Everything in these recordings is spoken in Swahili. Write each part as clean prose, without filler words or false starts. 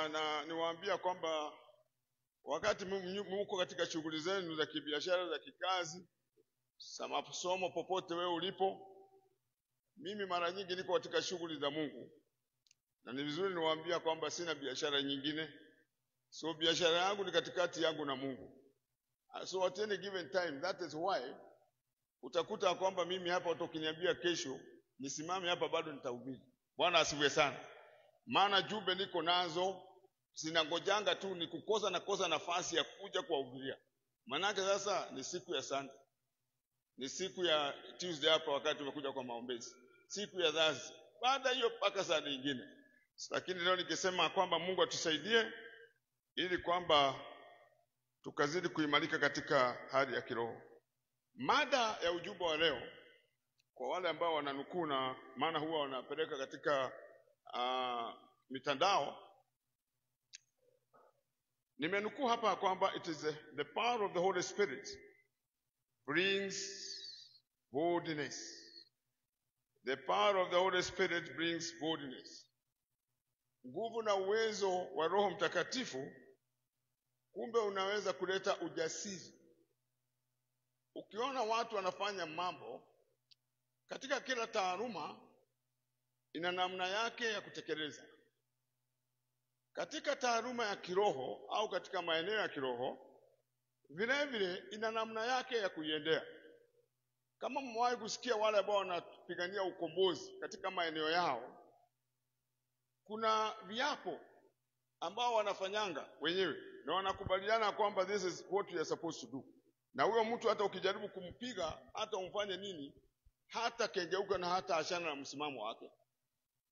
na niwaambia kwamba wakati mko katika shughuli zenu za kibiashara, za kikazi, masomo, popote wewe ulipo, mimi mara nyingi niko katika shughuli za Mungu. Na ni vizuri niwaambia kwamba sina biashara nyingine. So biashara yangu ni katikati yangu na Mungu. So at any given time, that is why utakuta kwamba mimi hapa utokiniambia kesho nisimame hapa bado nitahubiri. Bwana asifiwe sana. Maana jumbe niko nazo zinangojanga tu ni kukosa nafasi ya kuja kuwahubiria. Manake sasa ni siku ya Sunday. Ni siku ya Tuesday hapa wakati tumekuja kwa maombezi. Siku ya Thursday. Baada hiyo mpaka saa nyingine. Lakini leo nikisema kwamba Mungu atusaidie ili kwamba tukazidi kuimarika katika hali ya kiroho. Mada ya ujumbe wa leo kwa wale ambao wananukuu na maana huwa wanapeleka katika mitandao, nimenukuu hapa kwamba it is the power of the Holy Spirit brings boldness. The power of the Holy Spirit brings boldness. Nguvu na uwezo wa Roho Mtakatifu kumbe unaweza kuleta ujasiri. Ukiona watu wanafanya mambo katika kila taaluma, ina namna yake ya kutekeleza. Katika taaluma ya kiroho au katika maeneo ya kiroho, vile vile ina namna yake ya kuiendea. Kama mmewahi kusikia wale ambao wanapigania ukombozi katika maeneo yao, kuna viapo ambao wanafanyanga wenyewe na wanakubaliana kwamba this is what you are supposed to do. Na huyo mtu hata ukijaribu kumpiga, hata umfanye nini, hata kengeuka na hata ashana na msimamo wake.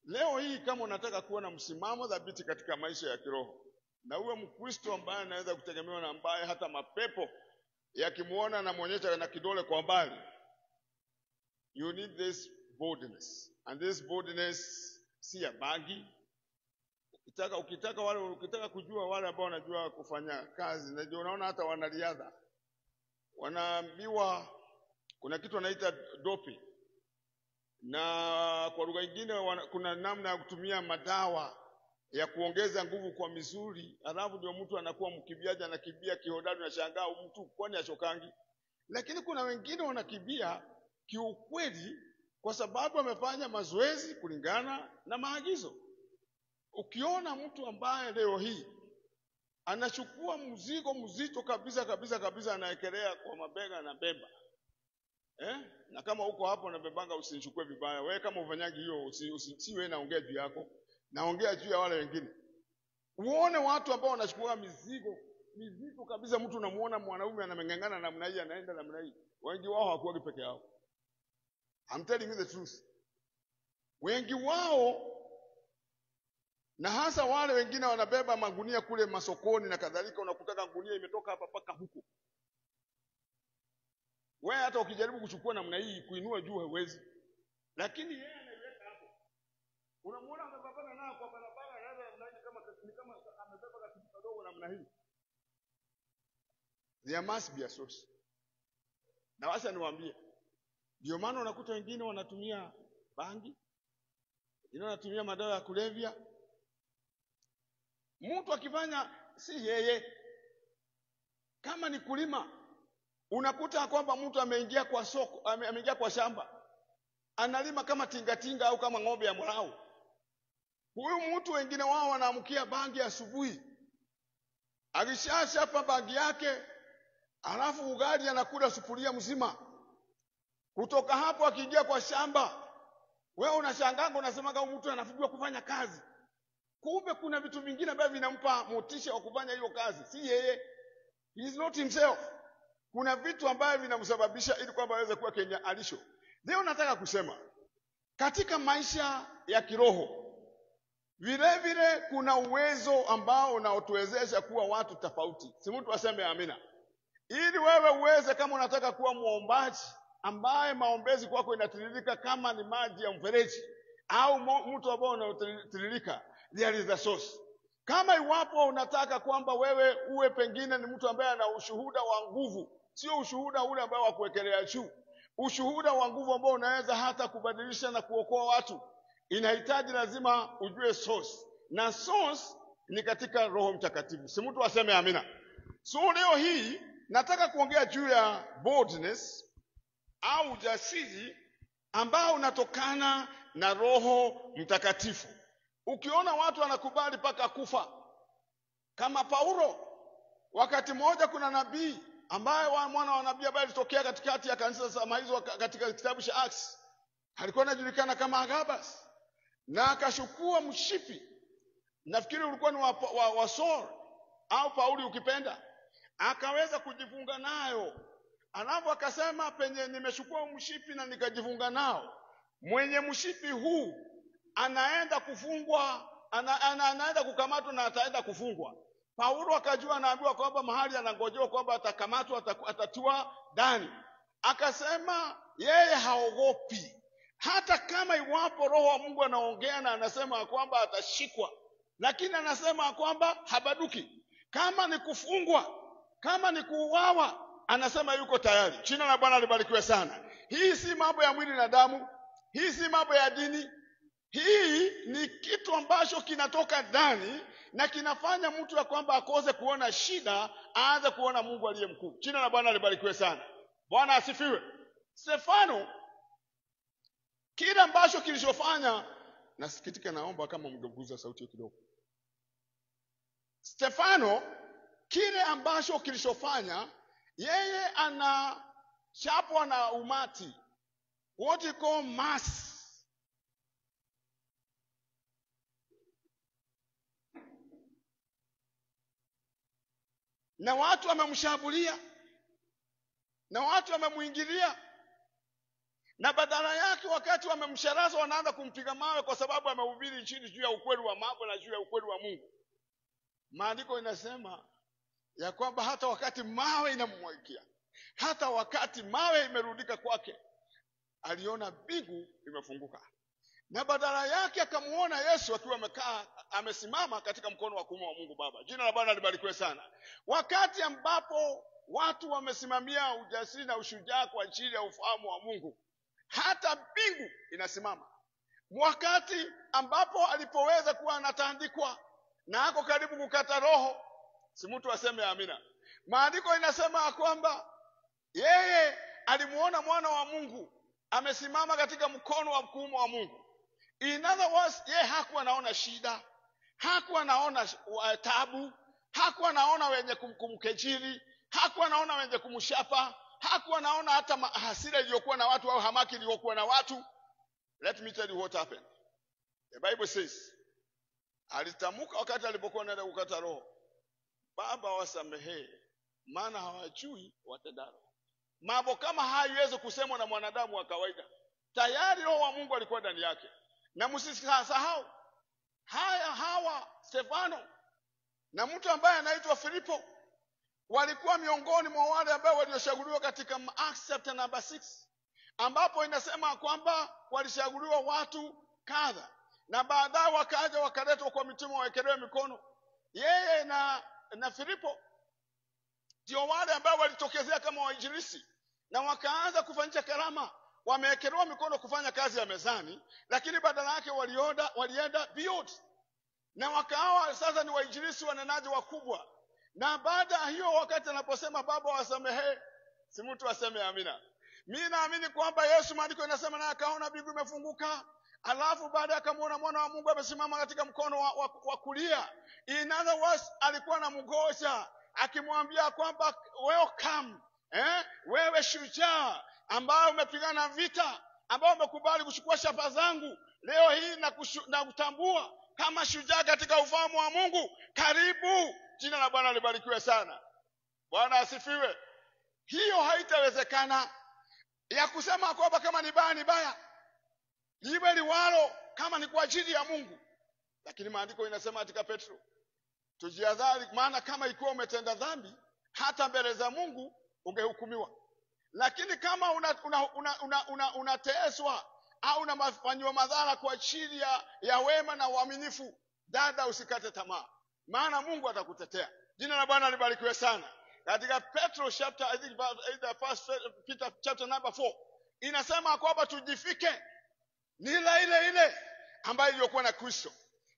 Leo hii kama unataka kuwa na msimamo dhabiti katika maisha ya kiroho, na uwe Mkristo ambaye anaweza kutegemewa na ambaye hata mapepo yakimuona na muonyesha na kidole kwa mbali, you need this boldness. And this boldness si ya bagi. Ukitaka kujua wale ambao wanajua kufanya kazi, na unaona hata wanariadha wanaambiwa kuna kitu wanaita doping, na kwa lugha nyingine kuna namna ya kutumia madawa ya kuongeza nguvu kwa misuli, alafu ndio mtu anakuwa mkimbiaji, anakimbia kihodari na shangaa mtu kwani achokangi. Lakini kuna wengine wanakimbia kiukweli kwa sababu amefanya mazoezi kulingana na maagizo. Ukiona mtu ambaye leo hii anachukua mzigo mzito kabisa anaekelea kwa mabega na beba, na kama uko hapo na bebanga, usinichukue vibaya. Wewe kama ufanyaji hiyo, usiwe naongea juu yako, naongea juu ya wale wengine. Uone watu ambao wanachukua mizigo kabisa. Mtu unamuona mwanaume anamengangana namna hii, anaenda namna hii. Wengi wao hawakuwa peke yao. I'm telling you the truth. Wengi wao, na hasa wale wengine wanabeba magunia kule masokoni na kadhalika, unakutaka gunia imetoka hapa paka huku. Wewe hata ukijaribu kuchukua namna hii kuinua juu hauwezi. Lakini yeye anaiweka hapo. Unamuona anapambana nao kwa barabara, yale kama amebeba kitu kidogo namna hii. There must be a source. Na wacha niwaambie, ndio maana unakuta wengine wanatumia bangi, wengine wanatumia madawa ya kulevya. Mtu akifanya si yeye. Kama ni kulima, unakuta kwamba mtu ameingia kwa soko, ameingia kwa shamba, analima kama tingatinga au kama ng'ombe ya mrao. Huyu mtu wengine wao wanaamkia bangi asubuhi. Akishashapa bangi yake, alafu ugali anakula sufuria mzima. Kutoka hapo akiingia kwa shamba, wewe unashangaa, unasema kama mtu anafujua kufanya kazi. Kumbe kuna vitu vingine ambavyo vinampa motisha wa kufanya hiyo kazi. Si yeye. He is not himself. Kuna vitu ambavyo vinamsababisha ili kwamba aweze kuwa Kenya alisho. Leo nataka kusema katika maisha ya kiroho vile vile kuna uwezo ambao unaotuwezesha kuwa watu tofauti. Si mtu aseme amina. Ili wewe uweze, kama unataka kuwa muombaji ambaye maombezi kwako inatiririka kama ni maji ya mfereji, au mtu ambao unatiririka, there is a source. Kama iwapo unataka kwamba wewe uwe pengine ni mtu ambaye ana ushuhuda wa nguvu, sio ushuhuda ule ambao wa kuwekelea juu, ushuhuda wa nguvu ambao unaweza hata kubadilisha na kuokoa watu, inahitaji lazima ujue source. Na source ni katika Roho Mtakatifu. Si mtu aseme amina. So leo hii nataka kuongea juu ya boldness au ujasiri ambao unatokana na Roho Mtakatifu. Ukiona watu wanakubali paka kufa kama Paulo, wakati mmoja kuna nabii ambaye mwana wa nabii ambaye alitokea katikati ya kanisa za hizo katika kitabu cha Acts, alikuwa anajulikana kama Agabus, na akashukua mshipi, nafikiri ulikuwa ni wa Saul au Pauli ukipenda, akaweza kujifunga nayo. Alafu akasema, penye nimeshukua mshipi na nikajifunga nao, mwenye mshipi huu anaenda kufungwa, anaenda kukamatwa na ataenda kufungwa. Paulo akajua, anaambiwa kwamba mahali anangojewa kwamba atakamatwa, atatiwa ndani. Akasema yeye haogopi, hata kama iwapo Roho wa Mungu anaongea na anasema kwamba atashikwa, lakini anasema kwamba habaduki. Kama ni kufungwa, kama ni kuuawa, anasema yuko tayari. Jina la Bwana libarikiwe sana. Hii si mambo ya mwili na damu, hii si mambo ya dini. Hii ni kitu ambacho kinatoka ndani na kinafanya mtu ya kwamba akose kuona shida, aanze kuona Mungu aliye mkuu. Jina la Bwana libarikiwe sana. Bwana asifiwe. Stefano, kile ambacho kilichofanya, nasikitika, naomba kama mngeguza sauti kidogo. Stefano, kile ambacho kilichofanya, yeye anachapwa na umati, what you call mass. Na watu wamemshambulia, na watu wamemuingilia, na badala yake wakati wamemsharaza wanaanza kumpiga mawe kwa sababu amehubiri injili juu ya ukweli wa mambo na juu ya ukweli wa Mungu. Maandiko inasema ya kwamba hata wakati mawe inamwagia, hata wakati mawe imerudika kwake, aliona mbingu imefunguka, na badala yake akamuona Yesu akiwa amekaa, amesimama katika mkono wa kuume wa Mungu Baba. Jina la Bwana libarikiwe sana. Wakati ambapo watu wamesimamia ujasiri na ushujaa kwa ajili ya ufahamu wa Mungu, hata mbingu inasimama. Wakati ambapo alipoweza kuwa anatandikwa na ako karibu kukata roho, si mtu aseme amina. Maandiko inasema kwamba yeye alimuona mwana wa Mungu amesimama katika mkono wa kuume wa Mungu. In other words, yeye hakuwa anaona shida, hakuwa anaona taabu, hakuwa anaona wenye kumkejeli, hakuwa anaona wenye kumshapa, hakuwa anaona hata hasira iliyokuwa na watu au hamaki iliyokuwa na watu. Let me tell you what happened. The Bible says, alitamuka wakati alipokuwa anaenda kukata roho, Baba wasamehe, maana hawajui watendalo. Mambo kama haiwezi kusemwa na mwanadamu wa kawaida. Tayari Roho wa Mungu alikuwa ndani yake. Na msisahau hawa Stefano na mtu ambaye anaitwa Filipo walikuwa miongoni mwa wale ambao waliochaguliwa katika Acts chapter number 6, ambapo inasema kwamba walichaguliwa watu kadha, na baadaye wakaja wakaletwa kwa mitume wawekelewe mikono. Yeye na Filipo ndio wale ambao walitokezea kama wainjilisti na wakaanza kufanyisha karama, wamewekelewa mikono kufanya kazi ya mezani, lakini badala yake walienda beyond, na wakawa sasa ni wainjilisti wanenaji wakubwa. Na baada ya hiyo, wakati anaposema Baba wasamehe, si mtu aseme amina. Mimi naamini kwamba Yesu, maandiko inasema, na akaona mbingu imefunguka, alafu baada akamuona mwana wa Mungu amesimama katika mkono wa kulia. In other words, alikuwa na mgoja akimwambia kwamba welcome, wewe shujaa ambao umepigana vita, ambao umekubali kuchukua shapa zangu, leo hii na kutambua kama shujaa katika ufahamu wa Mungu. Karibu. Jina la Bwana libarikiwe sana. Bwana asifiwe. Hiyo haitawezekana ya kusema kwamba kama ni baya ni baya, liwe liwalo, kama ni kwa ajili ya Mungu. Lakini maandiko inasema katika Petro, tujihadhari, maana kama ikiwa umetenda dhambi, hata mbele za Mungu ungehukumiwa. Lakini kama unateswa au unafanywa madhara kwa ajili ya wema na uaminifu, dada, usikate tamaa, maana Mungu atakutetea. Jina la Bwana libarikiwe sana. Katika Petro chapter, I think the first Peter chapter number 4, inasema kwamba tujifike nila ile ambayo iliyokuwa na Kristo.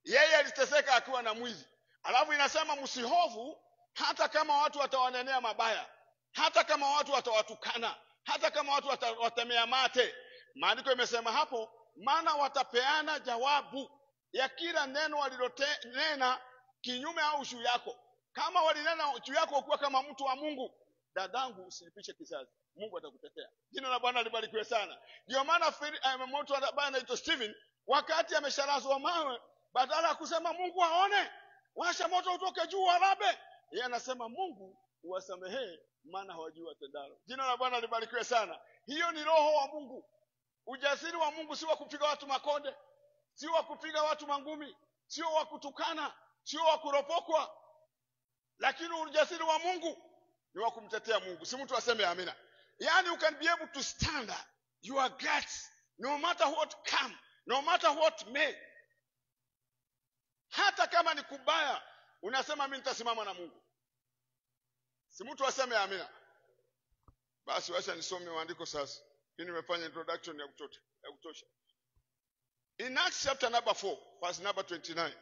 Yeye aliteseka akiwa na mwili, Alafu inasema msihofu hata kama watu watawanenea mabaya, hata kama watu watawatukana, hata kama watu watawatemea mate. Maandiko imesema hapo, maana watapeana jawabu ya kila neno walilonena kinyume au juu yako. Kama walinena juu yako kuwa kama mtu wa Mungu, dadangu, usilipishe kizazi. Mungu atakutetea. Jina la Bwana libarikiwe sana. Ndio maana mtu ambaye anaitwa Stephen, wakati amesharazwa mawe, badala ya kusema Mungu aone, washa moto utoke juu walabe, yeye anasema Mungu uwasamehee, maana hawajui watendalo. Jina la Bwana libarikiwe sana. Hiyo ni roho wa Mungu. Ujasiri wa Mungu si wa kupiga watu makonde, si wa kupiga watu mangumi, sio wa kutukana, sio wa kuropokwa. Lakini ujasiri wa Mungu ni wa kumtetea Mungu. Si mtu aseme amina. Yani you can be able to stand your guts no matter what come, no matter what may. Hata kama ni kubaya, unasema mimi nitasimama na Mungu. Si mtu aseme amina. Basi wacha nisome maandiko sasa. Hii nimefanya introduction ya kutosha. In Acts chapter number 4, verse number 29.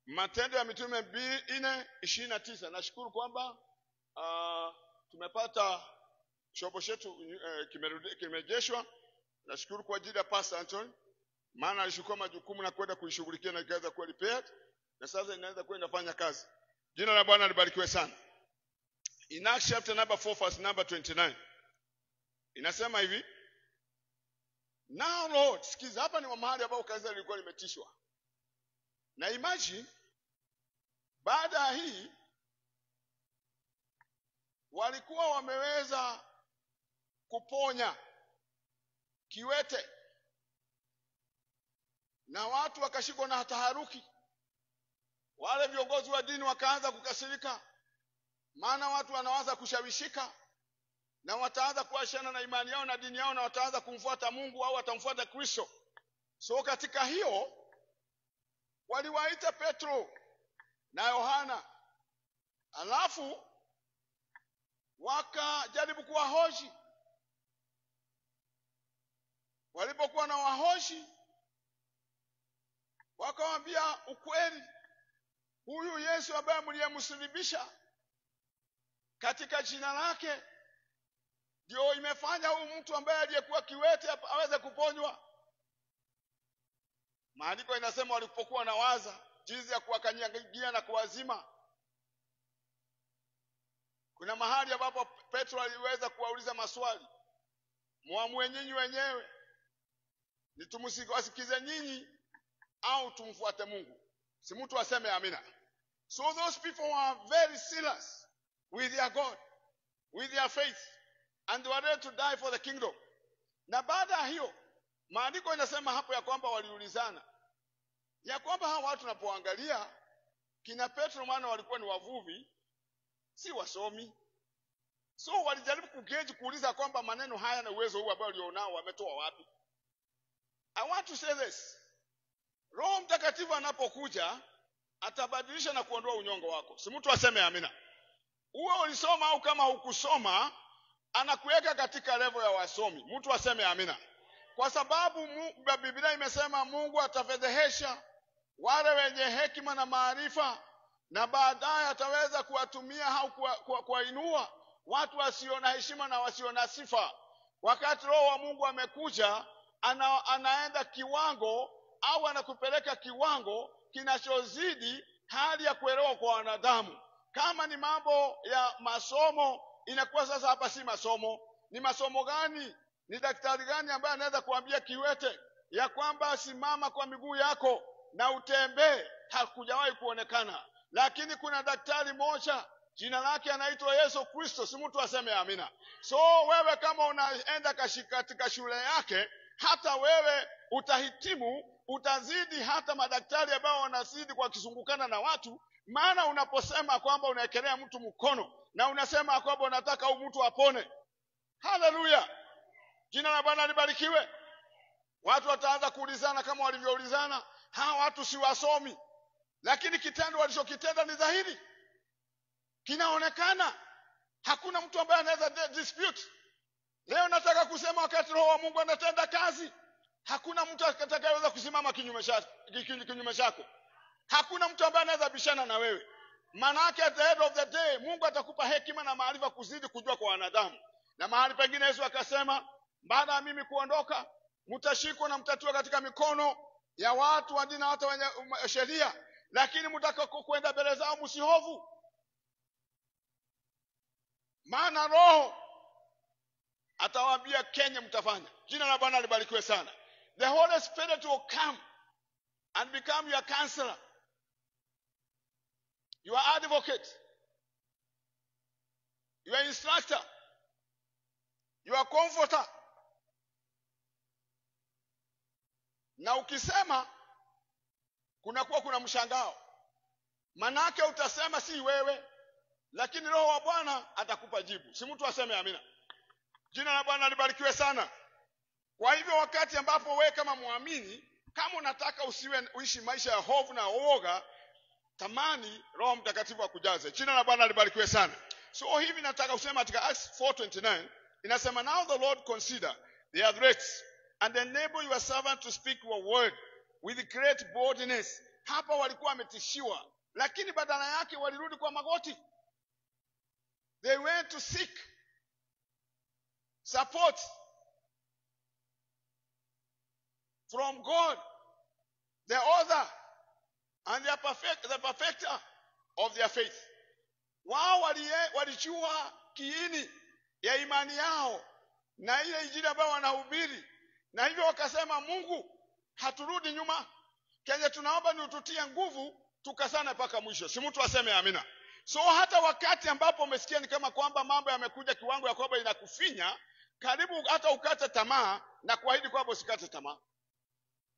Matendo ya Mitume 4:29. Nashukuru kwamba tumepata chombo chetu kimejeshwa. Nashukuru kwa ajili ya Pastor Anthony, maana alishukua majukumu na kwenda kuishughulikia na ikaweza kuwa repaired, na sasa inaweza kwenda kufanya kazi. Jina la Bwana libarikiwe sana. In Acts chapter number 4, verse number 29. Inasema hivi, now Lord, sikiza, hapa ni mahali ambapo kanisa lilikuwa limetishwa. Na imagine baada ya hii walikuwa wameweza kuponya kiwete, na watu wakashikwa na taharuki. Wale viongozi wa dini wakaanza kukasirika, maana watu wanaanza kushawishika na wataanza kuachana na imani yao na dini yao, na wataanza kumfuata Mungu au watamfuata Kristo. So katika hiyo waliwaita Petro na Yohana, alafu wakajaribu kuwahoji. Walipokuwa na wahoji, wakawaambia ukweli, huyu Yesu ambaye mliyemsulubisha, katika jina lake ndio imefanya huyu mtu ambaye aliyekuwa kiwete aweze kuponywa. Maandiko inasema walipokuwa na waza jinsi ya kuwakanyagia na kuwazima, kuna mahali ambapo Petro aliweza kuwauliza maswali, muamue nyinyi wenyewe, ni tumsikize nyinyi au tumfuate Mungu. Si mtu aseme amina. So those people were very serious with their God, with their faith, and they were ready to die for the kingdom. Na baada ya hiyo, maandiko inasema hapo ya kwamba waliulizana ya kwamba hawa watu tunapoangalia kina Petro, maana walikuwa ni wavuvi, si wasomi. So walijaribu kuuliza kwamba maneno haya na uwezo huu ambao walionao wametoa wapi. I want to say this. Roho Mtakatifu anapokuja atabadilisha na kuondoa unyongo wako. Si mtu aseme amina. Uwe ulisoma au kama hukusoma, anakuweka katika level ya wasomi. Mtu aseme amina. Kwa sababu Biblia imesema Mungu atafedhehesha wale wenye hekima na maarifa, na baadaye ataweza kuwatumia au kuwainua watu wasio na heshima na wasio na sifa. Wakati Roho wa Mungu amekuja, anaenda kiwango au anakupeleka kiwango kinachozidi hali ya kuelewa kwa wanadamu. Kama ni mambo ya masomo, inakuwa sasa hapa si masomo. Ni masomo gani? Ni daktari gani ambaye anaweza kuambia kiwete ya kwamba simama kwa miguu yako na utembee? Hakujawahi kuonekana. Lakini kuna daktari moja, jina lake anaitwa Yesu Kristo. Si mtu aseme amina. So wewe kama unaenda katika shule yake, hata wewe utahitimu, utazidi hata madaktari ambao wanazidi kwa kizungukana na watu. Maana unaposema kwamba unaekelea mtu mkono na unasema kwamba unataka huyu mtu apone, haleluya, jina la Bwana libarikiwe. Watu wataanza kuulizana kama walivyoulizana, hawa watu si wasomi, lakini kitendo walichokitenda ni dhahiri, kinaonekana. Hakuna mtu ambaye anaweza dispute. Leo nataka kusema wakati Roho wa Mungu anatenda kazi, hakuna mtu atakayeweza kusimama kinyume chako. Hakuna mtu ambaye anaweza bishana na wewe. Maana yake at the end of the day Mungu atakupa hekima na maarifa kuzidi kujua kwa wanadamu. Na mahali pengine Yesu akasema, baada ya mimi kuondoka, mtashikwa na mtatiwa katika mikono ya watu wa dini na watu wenye sheria, lakini mtakako kwenda mbele zao msihofu. Maana Roho atawaambia Kenya mtafanya. Jina la Bwana libarikiwe sana. The Holy Spirit will come and become your counselor, your advocate, your instructor, your comforter. Na ukisema kuna mshangao. Manake utasema si wewe, lakini Roho wa Bwana atakupa jibu. Si mtu aseme amina. Jina la Bwana libarikiwe sana. Kwa hivyo wakati ambapo wewe kama muamini, kama unataka uishi maisha ya hofu na uoga, tamani Roho Mtakatifu akujaze. Jina la Bwana libarikiwe sana. So hivi nataka usema katika Acts 4:29 inasema, now the Lord consider their threats and enable your servant to speak your word with great boldness. Hapa walikuwa wametishiwa, lakini badala yake walirudi kwa magoti. They went to seek support from God, the author and the perfecter of their faith. Wao walijua kiini ya imani yao na ile injili ambayo wanahubiri, na hivyo wakasema, Mungu, haturudi nyuma. Kenya tunaomba ni ututie nguvu tukasane mpaka mwisho. Si mtu aseme amina. So hata wakati ambapo umesikia ni kama kwamba mambo yamekuja kiwango ya kwamba inakufinya, karibu hata ukate tamaa, na kuahidi kwamba usikate tamaa.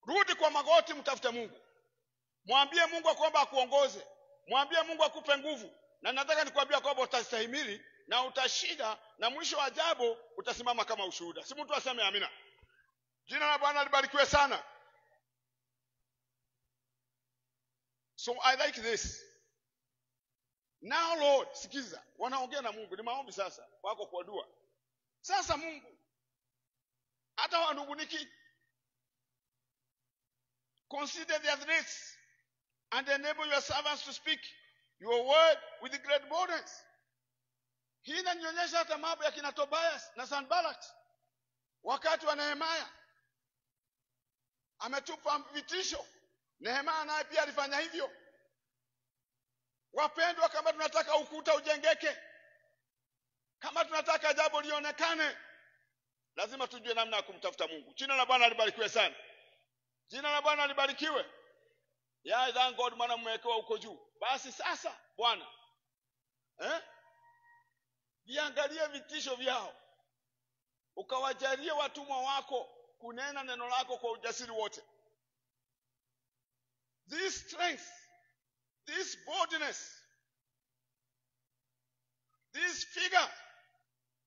Rudi kwa magoti, mtafute Mungu. Mwambie Mungu kwamba akuongoze. Mwambie Mungu akupe nguvu. Na nataka nikwambia kwamba utastahimili na utashinda, na mwisho wa ajabu utasimama kama ushuhuda. Si mtu aseme amina. Jina la Bwana libarikiwe sana. So I like this. Now Lord, sikiza, wanaongea na Mungu, ni maombi sasa, wako kwa dua. Sasa Mungu, hata wanunguniki, consider their threats and enable your servants to speak your word with great boldness. Hii inanionyesha hata mambo ya kina Tobias na Sanballat wakati wa Nehemia. Ametupa vitisho. Nehemia naye pia alifanya hivyo. Wapendwa, kama tunataka ukuta ujengeke, kama tunataka jambo lionekane, lazima tujue namna ya kumtafuta Mungu. Jina la Bwana libarikiwe sana. Jina la Bwana libarikiwe. Ya thank God, maana mmewekewa huko juu. Basi sasa Bwana, viangalie vitisho vyao, ukawajalie watumwa wako kunena neno lako kwa ujasiri wote. This strength, this boldness, this figure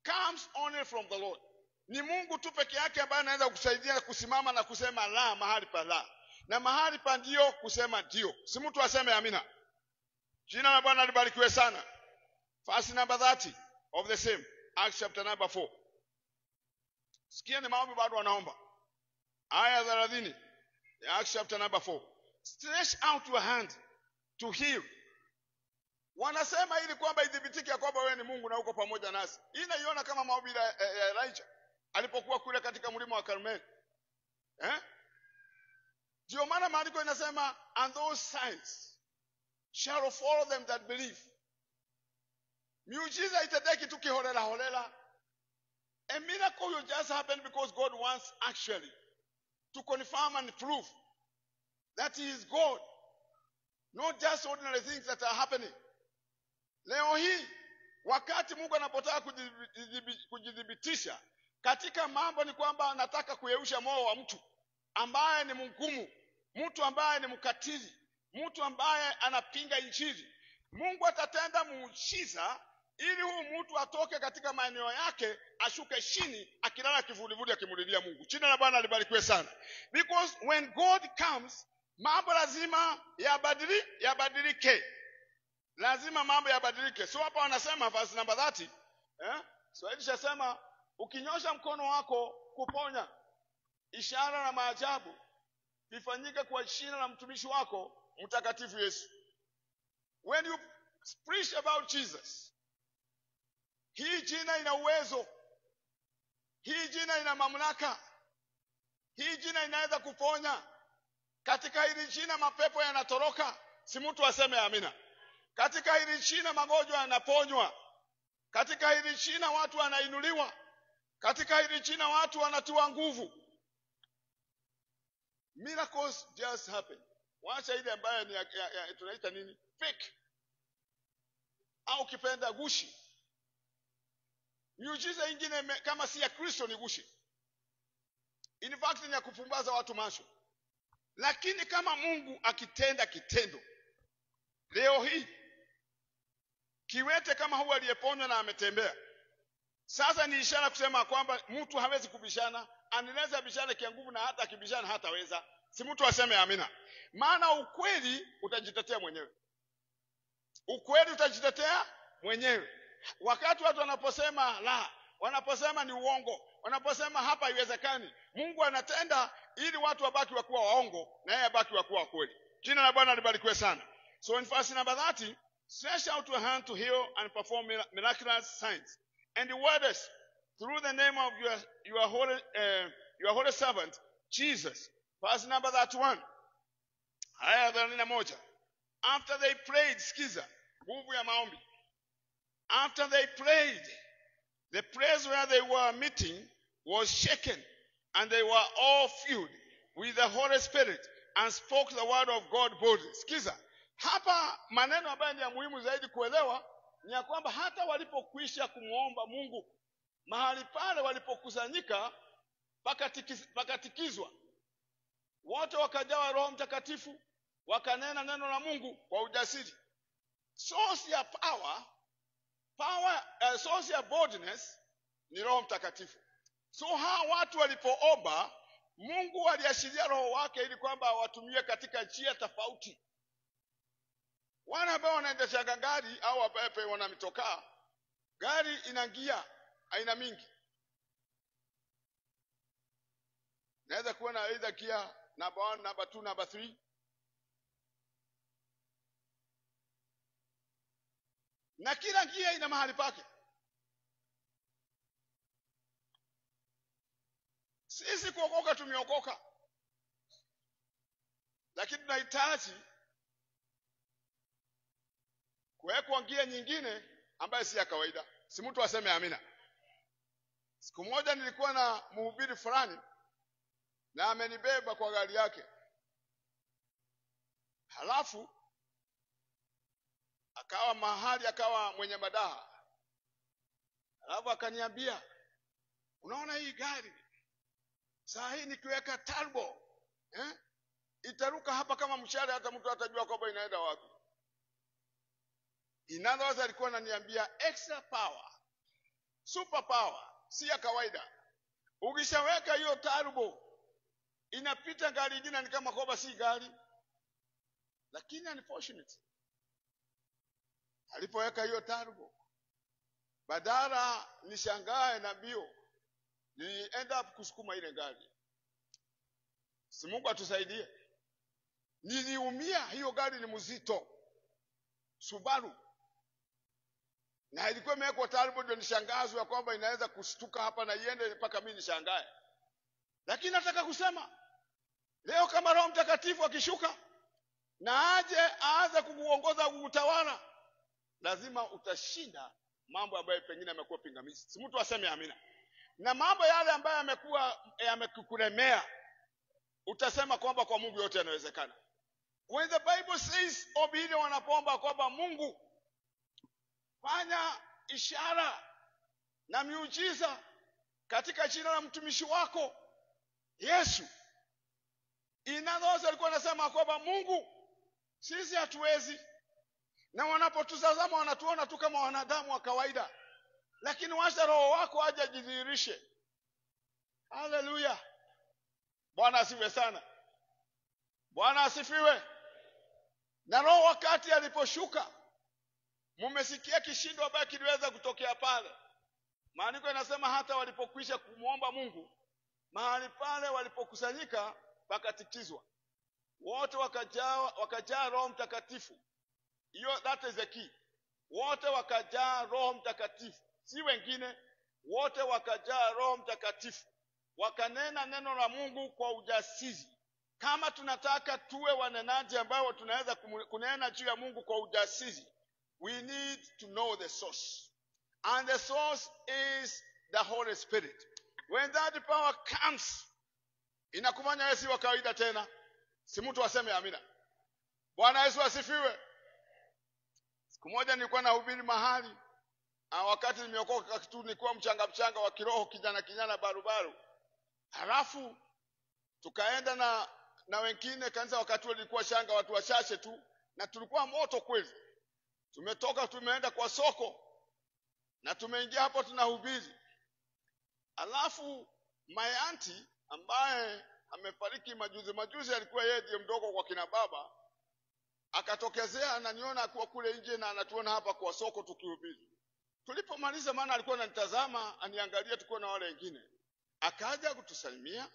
comes only from the Lord. Ni Mungu tu peke yake ambaye anaweza kusaidia kusimama na kusema la mahali pa la, na mahali pa ndio kusema ndio. Si mtu aseme amina. Jina la Bwana libarikiwe sana. Verse number 30 of the same Acts chapter number 4. Sikia ni maombi bado wanaomba. Aya 30 Acts chapter number 4. Stretch out your hand to heal. Wanasema ili kwamba idhibitike ya kwamba wewe ni Mungu na uko pamoja nasi. Hii inaiona kama maombi ya Elijah alipokuwa kule katika mlima wa Karmeli. Ndio maana maandiko inasema, and those signs shall follow them that believe. Miujiza itadeki tu kiholela holela. A miracle will just happen because God wants actually to confirm and prove that he is God, not just ordinary things that are happening. Leo hii wakati Mungu anapotaka kujidhibitisha katika mambo, ni kwamba anataka kuyeusha moyo wa mtu ambaye ni mgumu, mtu ambaye ni mkatili, mtu ambaye anapinga injili. Mungu atatenda muujiza ili huyu mtu atoke katika maeneo yake, ashuke chini akilala kivulivuli akimulilia Mungu. Jina la Bwana libarikiwe sana. Because when God comes, mambo lazima yabadilike. Lazima mambo yabadilike. So hapa wanasema verse number 30, so ilishasema, ukinyosha mkono wako kuponya, ishara na maajabu vifanyike kwa jina la mtumishi wako mtakatifu Yesu. When you preach about Jesus, hii jina ina uwezo, hii jina ina mamlaka, hii jina inaweza kuponya. Katika hili jina mapepo yanatoroka, si mtu aseme amina. Katika hili jina magonjwa yanaponywa, katika hili jina watu wanainuliwa, katika hili jina watu wanatiwa nguvu. Miracles just happen. Wacha ile ambayo ni tunaita nini? Fake. Au kipenda gushi. Miujiza ingine kama si ya Kristo ni gushi. In fact ni ya kufumbaza watu macho. Lakini kama Mungu akitenda kitendo leo hii, kiwete kama huwa aliyeponywa na ametembea, sasa ni ishara kusema kwamba mtu hawezi kubishana. Anaweza bishana kwa nguvu, na hata akibishana hataweza. Si mtu aseme amina. Maana ukweli utajitetea mwenyewe. Ukweli utajitetea mwenyewe. Wakati watu wanaposema la, wanaposema ni uongo, wanaposema hapa haiwezekani, Mungu anatenda ili watu wabaki wakuwa waongo na yeye abaki wakuwa kweli. Jina la Bwana libarikiwe sana. So in verse number 30, stretch out your hand to heal and perform miraculous signs and wonders through the name of your holy servant Jesus. Verse number 31. Aya 31. After they prayed, skiza, nguvu ya maombi. After they prayed, the place where they were meeting was shaken, and they were all filled with the Holy Spirit and spoke the word of God boldly. Skiza, hapa maneno ambayo ni ya muhimu zaidi kuelewa ni ya kwamba hata walipokwisha kumuomba Mungu, mahali pale walipokusanyika pakatikizwa, wote wakajawa Roho Mtakatifu, wakanena neno la Mungu kwa ujasiri. Source ya source ya boldness ni Roho Mtakatifu. So hawa watu walipoomba, Mungu aliashiria Roho wake ili kwamba watumie katika njia tofauti. Wana ambao wanaendesha gari au wapepe wana mitokaa, gari inaingia aina mingi. Naweza kuwa na either gear number 1, number 2, number 3. Na kila gia ina mahali pake. Sisi kuokoka tumeokoka, lakini tunahitaji kuwekwa gia nyingine ambayo si ya kawaida. Si mtu aseme amina. Siku moja nilikuwa na mhubiri fulani na amenibeba kwa gari yake. Halafu akawa mwenye madaha. Halafu akaniambia, unaona hii gari saa hii nikiweka turbo itaruka hapa kama mshale, hata mtu atajua kwamba inaenda wapi. Inaanza alikuwa ananiambia extra power, super power, si ya kawaida. Ukishaweka hiyo turbo inapita gari nyingine ni kama kwamba si gari. Lakini unfortunately alipoweka hiyo turbo, badala nishangae na bio, ni end up kusukuma ile gari. Si Mungu atusaidie. Niliumia, hiyo gari ni mzito, Subaru, na ilikuwa imewekwa turbo ndio nishangazwa kwamba inaweza kushtuka hapa na iende mpaka mimi nishangae. Lakini nataka kusema leo kama Roho Mtakatifu akishuka na aanze kukuongoza kukutawala, lazima utashinda mambo ambayo pengine yamekuwa pingamizi. Si mtu aseme amina. Na mambo yale ambayo yamekukulemea, utasema kwamba kwa Mungu yote yanawezekana. When the Bible says obedient, wanapoomba kwamba Mungu fanya ishara na miujiza katika jina la mtumishi wako Yesu. Inazoza alikuwa anasema kwamba Mungu, sisi hatuwezi. Na wanapotutazama wanatuona tu kama wanadamu wa kawaida. Lakini wacha Roho wako aje ajidhihirishe. Haleluya. Bwana asifiwe sana. Bwana asifiwe. Na Roho wakati aliposhuka, mmesikia kishindo ambacho kiliweza kutokea pale. Maandiko yanasema hata walipokwisha kumuomba Mungu, mahali pale walipokusanyika pakatikizwa. wote wakajaa Roho Mtakatifu. That is the key. Wote wakajaa Roho Mtakatifu, si wengine. Wote wakajaa Roho Mtakatifu, wakanena neno la Mungu kwa ujasiri. Kama tunataka tuwe wanenaji ambao tunaweza kunena juu ya Mungu kwa ujasiri, we need to know the source, and the source is the Holy Spirit. When that power comes, inakufanya wewe si wa kawaida tena. Si mtu aseme amina. Bwana Yesu asifiwe. Siku moja nilikuwa nahubiri mahali, wakati nimeokoka kitu, nilikuwa mchanga wa kiroho, kijana barubaru. Halafu tukaenda na wengine kanisa, wakati walikuwa shanga watu wachache tu, na tulikuwa moto kweli. Tumetoka tumeenda kwa soko na tumeingia hapo tunahubiri. Halafu my auntie ambaye amefariki majuzi, alikuwa yeye ndiye mdogo kwa kina baba, akatokezea ananiona akiwa kule nje na anatuona hapa kwa soko tukihubiri. Tulipomaliza, maana alikuwa ananitazama aniangalia tuko na wale wengine, akaja kutusalimia.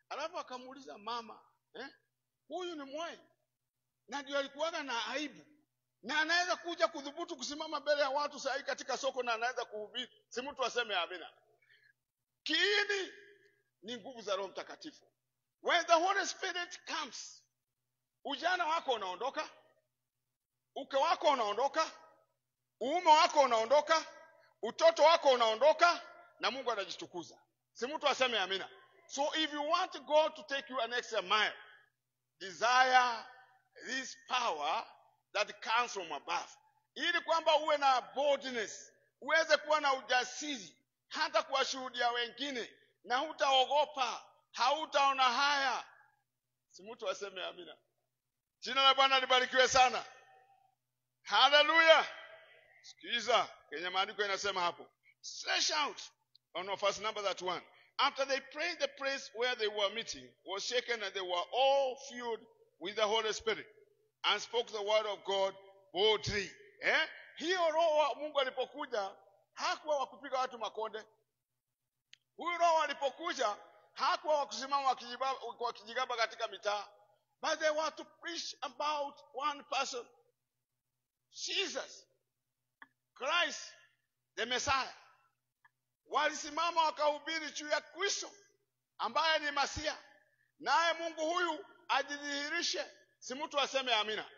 Alafu akamuuliza, mama, huyu ni mwai? Na ndio alikuwa na aibu, na anaweza kuja kudhubutu kusimama mbele ya watu sahi katika soko na anaweza kuhubiri. Si mtu aseme amina. Kiini ni nguvu za Roho Mtakatifu. When the Holy Spirit comes, ujana wako unaondoka, uke wako unaondoka, uume wako unaondoka, utoto wako unaondoka, na Mungu anajitukuza. Si mtu aseme amina. So if you want God to take you an extra mile, desire this power that comes from above, ili kwamba uwe na boldness, uweze kuwa na ujasiri hata kuwashuhudia wengine, na hutaogopa, hautaona haya. Si mtu aseme amina. Jina la Bwana libarikiwe sana. Hallelujah. Sikiza kwenye maandiko inasema hapo, stretch out on verse number that 1. After they prayed, the place where they were meeting was shaken, and they were all filled with the Holy Spirit and spoke the word of God boldly. Hiyo Roho wa Mungu alipokuja hakuwa wakupiga watu makonde. Huyo Roho alipokuja hakuwa wakusimama wakijigamba katika mitaa, but they were to preach about one person, Jesus Christ the Messiah. Walisimama wakahubiri juu ya Kristo ambaye ni Masia, naye Mungu huyu ajidhihirishe. Si mtu aseme amina.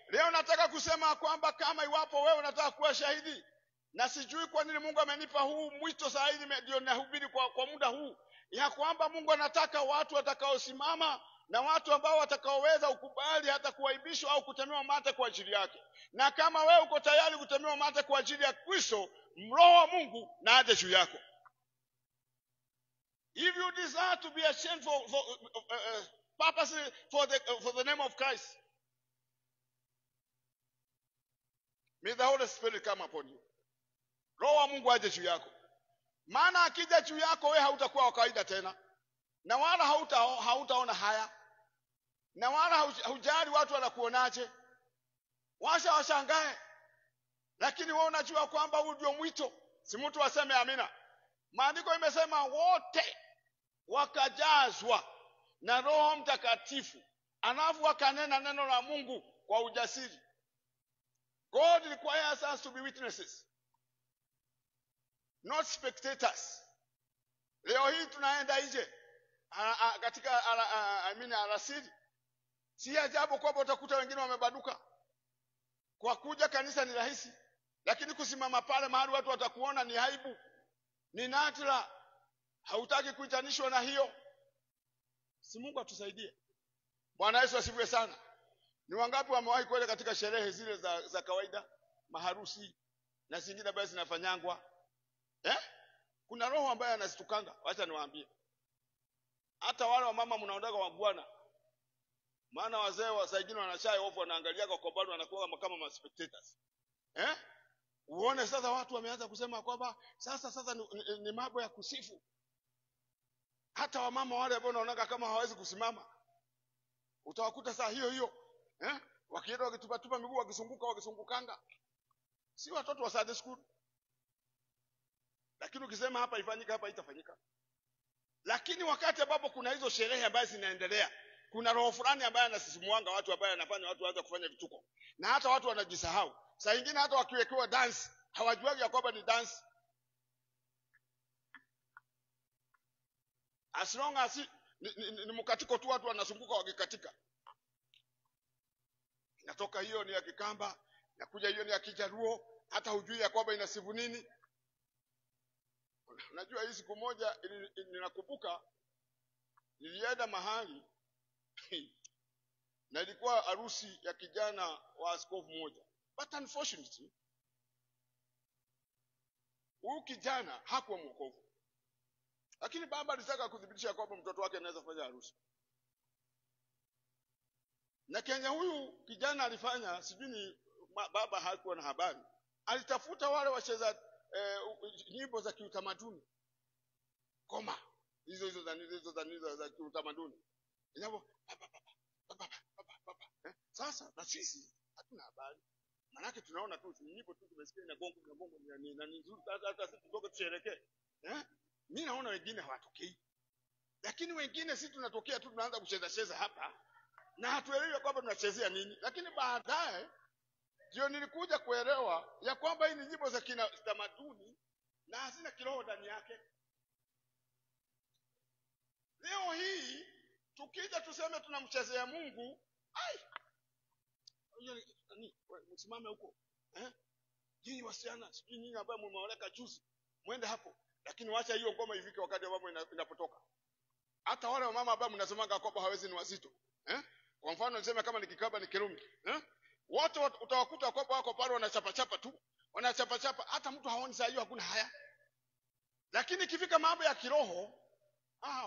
Leo nataka kusema kwamba kama iwapo wewe unataka kuwa shahidi, na sijui kwa nini Mungu amenipa huu mwito saa hii ndio nahubiri kwa muda huu, ya kwamba Mungu anataka watu watakaosimama na watu ambao watakaoweza ukubali hata kuaibishwa au kutemewa mate kwa ajili yake. Na kama wewe uko tayari kutemewa mate kwa ajili ya Kristo, Roho wa Mungu na aje juu yako. If you desire to be ashamed for the name of Christ, may the Holy Spirit come upon you. Roho wa Mungu aje juu yako. Maana akija juu yako, wewe hautakuwa wa kawaida tena, na wala hautaona haya, na wala hujali watu wanakuonaje, washangae. Lakini wewe unajua kwamba huu ndio mwito. Si mtu aseme amina. Maandiko imesema wote wakajazwa na Roho Mtakatifu, alafu wakanena neno la Mungu kwa ujasiri. God requires us to be witnesses, not spectators. Leo hii tunaenda nje katika alasiri. Si ajabu kwamba utakuta wengine wamebaduka. Kwa kuja kanisa ni rahisi, lakini kusimama pale mahali watu watakuona ni aibu, ni nadra. Hautaki kuitanishwa na hiyo. Si Mungu atusaidie. Bwana Yesu asifiwe sana. Ni wangapi wamewahi kwenda katika sherehe zile za kawaida, maharusi na zingine ambazo zinafanyangwa? Kuna roho ambaye anazitukanga. Acha niwaambie. Hata wale wa mama mnaondoka wa bwana. Maana wazee wa saigino wanachai hofu, wanaangalia kwa bado wanakuwa kama spectators. Uone sasa watu wameanza kusema kwamba sasa ni mambo ya kusifu. Hata wamama wale ambao wanaona kama hawezi kusimama, utawakuta saa hiyo wakienda wakitupa miguu wakisungukanga. Si watoto wa Sunday school. Lakini ukisema hapa ifanyike, hapa itafanyika. Lakini wakati ambapo kuna hizo sherehe ambazo zinaendelea, kuna roho fulani ambaye anasisimuanga watu, ambaye anafanya watu waanze kufanya vituko, na hata watu wanajisahau. Saa nyingine hata wakiwekewa dance hawajuagi ya kwamba ni dance. As long as ni mkatiko tu, watu wanazunguka wakikatika. Inatoka hiyo ni ya Kikamba, nakuja hiyo ni ya Kijaruo, hata hujui ya kwamba inasifu nini. Unajua hii siku moja ninakumbuka nilienda mahali na ilikuwa harusi ya kijana wa askofu mmoja. But unfortunately, huyu kijana hakuwa mwokovu. Lakini baba alitaka kudhibitisha kwamba mtoto wake anaweza kufanya harusi. Na Kenya huyu kijana alifanya, sijui ni baba hakuwa na habari. Alitafuta wale wacheza nyimbo za kiutamaduni. Koma. Hizo za kiutamaduni. Inavyo sasa na sisi hatuna habari. Manake tunaona tu nyimbo tu tumesikia na gongo na ni nzuri, hata sisi tutoke tusherekee. Mimi naona wengine hawatokei. Lakini wengine sisi tunatokea tu, tunaanza kucheza hapa na hatuelewi kwamba tunachezea nini. Lakini baadaye ndio nilikuja kuelewa ya kwamba hii ni nyimbo za kitamaduni na hazina kiroho ndani yake. Leo hii tukija tuseme tunamchezea Mungu, msimame huko. Nyinyi wasichana, sijui nyinyi ambao mmeoleka juzi, mwende hapo. Lakini wacha hiyo ngoma ifike wakati ambapo inapotoka. Hata wale mama ambao mnasemaga kwamba hawezi ni wazito. Kwa mfano niseme kama ni Kikamba ni Kirumi. Wote utawakuta kwamba wako pale wanachapa tu. Wanachapa, hata mtu haoni saa hiyo, hakuna haya. Lakini ikifika mambo ya kiroho,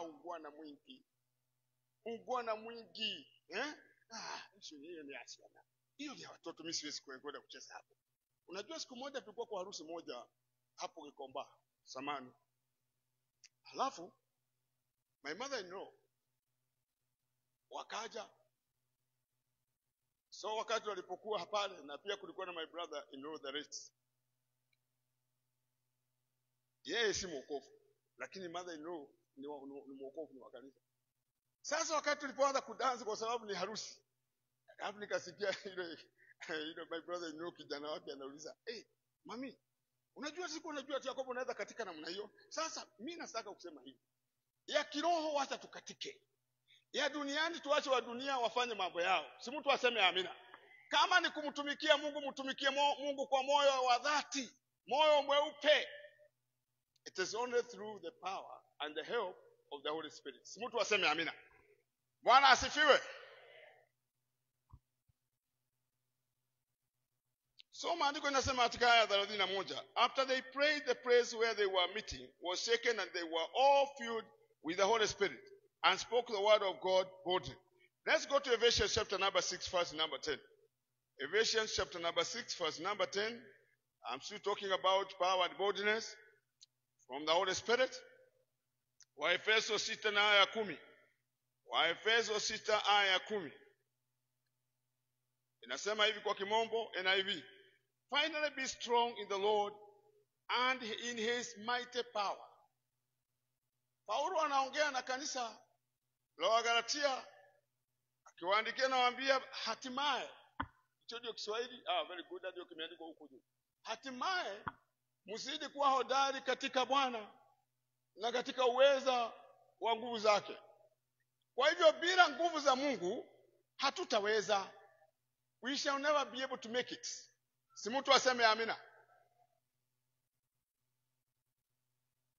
ungwana mwingi. Ungwana mwingi. Hiyo ni asiana. Hiyo ni watoto, mimi siwezi kwenda kucheza hapo. Unajua siku moja tulikuwa kwa harusi moja hapo Gikomba, Samani. Halafu my mother-in-law wakaja. So wakati walipokuwa pale, na pia kulikuwa na my brother-in-law the rest. Yeye si mwokovu, lakini mother-in-law ni mwokovu, ni wa kanisa. Sasa wakati tulipoanza kudansi kwa sababu ni harusi, hapo nikasikia ile my brother-in-law kijana wake anauliza, mami, unajua kwamba unaweza katika namna hiyo. Sasa mimi nataka kusema hivi. Ya kiroho wacha tukatike. Ya duniani tuache wa dunia wafanye mambo yao. Si mtu aseme amina. Kama ni kumtumikia Mungu, mtumikie Mungu kwa moyo wa dhati, moyo mweupe. It is only through the power and the help of the Holy Spirit. Si mtu aseme amina. Bwana asifiwe. So maandiko inasema katika aya 31, after they prayed, the place where they were meeting was shaken, and they were all filled with the Holy Spirit and spoke the word of God boldly. Let's go to Ephesians chapter number 6, verse number 10. Ephesians chapter number 6, verse number 10. I'm still talking about power and boldness from the Holy Spirit. Waefeso 6 na aya 10. Waefeso 6 aya 10. Inasema hivi kwa kimombo, NIV. Finally be strong in the Lord and in his mighty power. Paulo anaongea na kanisa la Wagalatia, akiwaandikia na waambia hatimaye. Hicho ndio Kiswahili. Very good, ndio kimeandikwa huko juu. Hatimaye mzidi kuwa hodari katika Bwana na katika uweza wa nguvu zake. Kwa hivyo bila nguvu za Mungu hatutaweza. We shall never be able to make it. Si mtu aseme amina.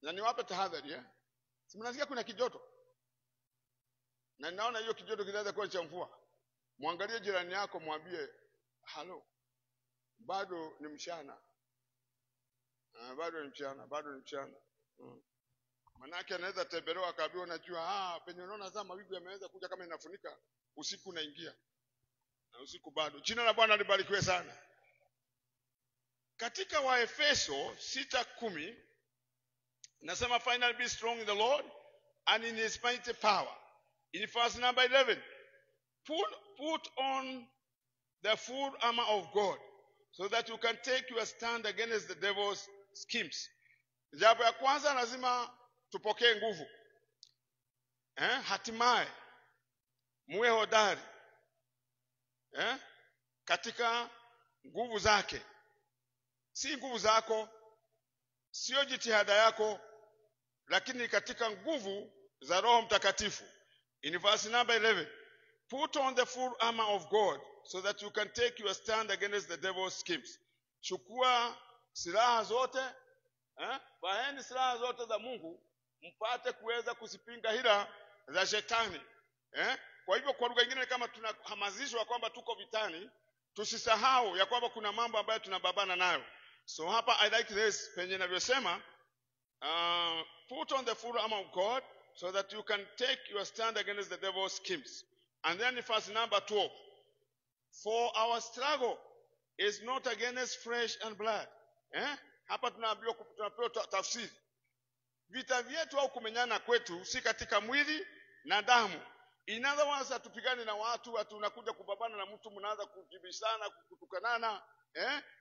Na niwape tahadhari. Si mnasikia kuna kijoto? Na naona hiyo kijoto kinaweza kuwa cha mvua. Muangalie jirani yako, mwambie, "Hello. Bado ni mchana." Bado ni mchana. Manake anaweza tembelewa akaambiwa, "Unajua, penye unaona za mawingu yameweza kuja kama inafunika, usiku unaingia." Na usiku bado. Jina la Bwana libarikiwe sana. Katika Waefeso 6:10 nasema, finally be strong in the Lord and in his mighty power. In verse number 11, put on the full armor of God so that you can take your stand against the devil's schemes. Jambo ya kwanza lazima tupokee nguvu. Hatimaye muwe hodari katika nguvu zake, si nguvu zako, sio jitihada yako, lakini katika nguvu za Roho Mtakatifu. In verse number 11, put on the full armor of God so that you can take your stand against the devil's schemes. Chukua silaha zote, vaeni silaha zote za Mungu mpate kuweza kuzipinga hila za shetani. Kwa hivyo kwa lugha nyingine, kama tunahamasishwa kwamba tuko vitani, tusisahau ya kwamba kuna mambo ambayo tunababana nayo. So hapa I like this penye inavyosema put on the full armor of God so that you can take your stand against the devil's schemes. And then in verse number 12, for our struggle is not against flesh and blood. Hapa tunapewa tafsiri. Vita vyetu au kumenyana kwetu si katika mwili na damu. In other words, hatupigani na watu, tunakuja kubabana na mtu mnaanza kujibishana, kutukanana.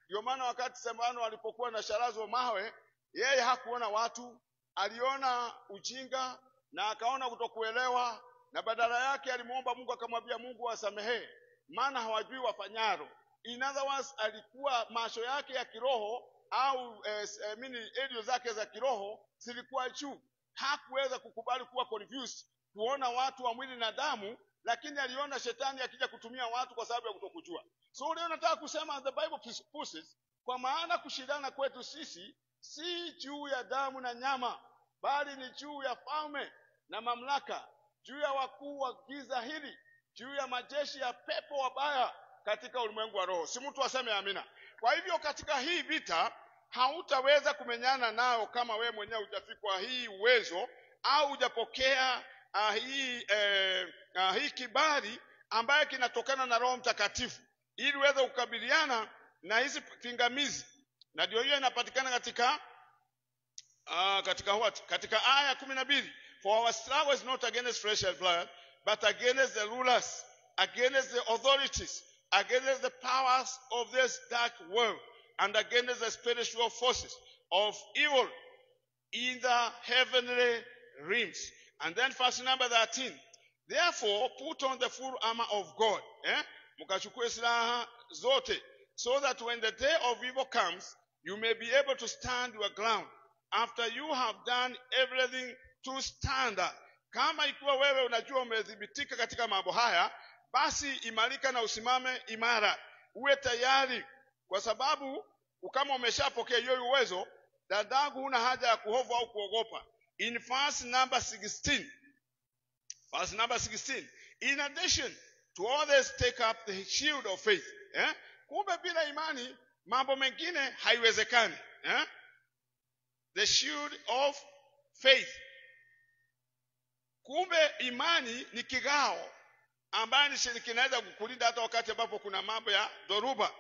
Ndio maana wakati Stefano alipokuwa na sharazo mawe, yeye hakuona watu, aliona ujinga na akaona kutokuelewa, na badala yake alimuomba Mungu, akamwambia Mungu asamehe, maana hawajui wafanyaro. In other words, alikuwa macho yake ya kiroho au elio zake za kiroho zilikuwa juu. Hakuweza kukubali kuwa confused, kuona watu wa mwili na damu, lakini aliona shetani akija kutumia watu kwa sababu ya kutokujua. So leo nataka kusema the Bible pushes, kwa maana kushindana kwetu sisi si juu ya damu na nyama, bali ni juu ya falme na mamlaka, juu ya wakuu wa giza hili, juu ya majeshi ya pepo wabaya katika ulimwengu wa roho. Si mtu aseme amina. Kwa hivyo katika hii vita hautaweza kumenyana nao kama we mwenyewe hujafikwa hii uwezo au hujapokea hii kibali ambayo kinatokana na Roho Mtakatifu, ili uweze kukabiliana na hizi pingamizi. Na ndio hiyo inapatikana katika aya 12, for our struggle is not against flesh and blood, but against the rulers, against the authorities, against the powers of this dark world, and against the spiritual forces of evil in the heavenly realms. And then verse number 13, therefore put on the full armor of God, mukachukue silaha zote, so that when the day of evil comes, you may be able to stand your ground, after you have done everything to stand. Kama ikiwa wewe unajua umedhibitika katika mambo haya, basi imarika na usimame imara, uwe tayari, kwa sababu kama umeshapokea hiyo uwezo, dadangu, huna haja ya kuhofu au kuogopa. In verse number 16, in addition to all this, take up the shield of faith. Kumbe bila imani mambo mengine haiwezekani. The shield of faith. Kumbe imani ni kigao ambayo kinaweza kukulinda hata wakati ambapo kuna mambo ya dhoruba,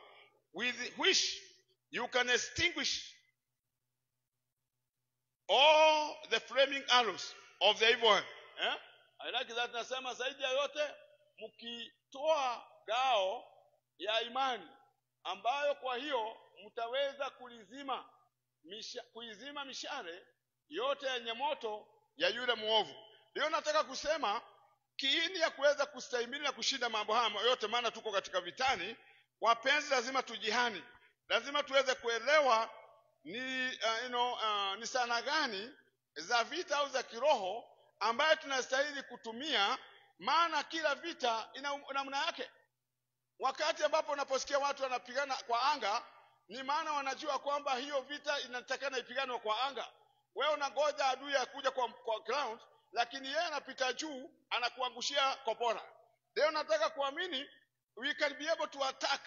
with which you can extinguish all the flaming arrows of the evil one. I like that. Nasema zaidi ya yote, mkitoa gao ya imani, ambayo kwa hiyo mtaweza kuizima mishale yote yenye moto ya yule muovu. Leo nataka kusema kiini ya kuweza kustahimili na kushinda mambo haya yote, maana tuko katika vitani. Wapenzi, lazima tujihani, lazima tuweze kuelewa ni sana gani za vita au za kiroho ambayo tunastahili kutumia, maana kila vita ina namna yake. Wakati ambapo unaposikia watu wanapigana kwa anga, ni maana wanajua kwamba hiyo vita inatakana ipiganwe kwa anga. Wewe unangoja adui akuja kwa ground, lakini yeye anapita juu, anakuangushia kopora. Leo nataka kuamini we can be able to attack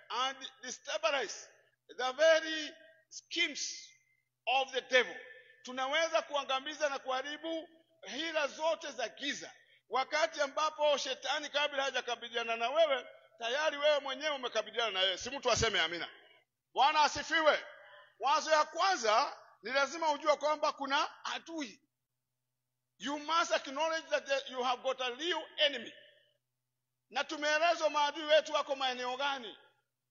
and destabilize the very schemes of the devil. Tunaweza kuangamiza na kuharibu hila zote za giza, wakati ambapo shetani kabla hajakabiliana na wewe, tayari wewe mwenyewe umekabiliana na yeye. Si mtu aseme amina. Bwana asifiwe. Wazo ya kwanza ni lazima ujue kwamba kuna adui. You must acknowledge that you have got a real enemy. Na tumeelezwa maadui wetu wako maeneo gani.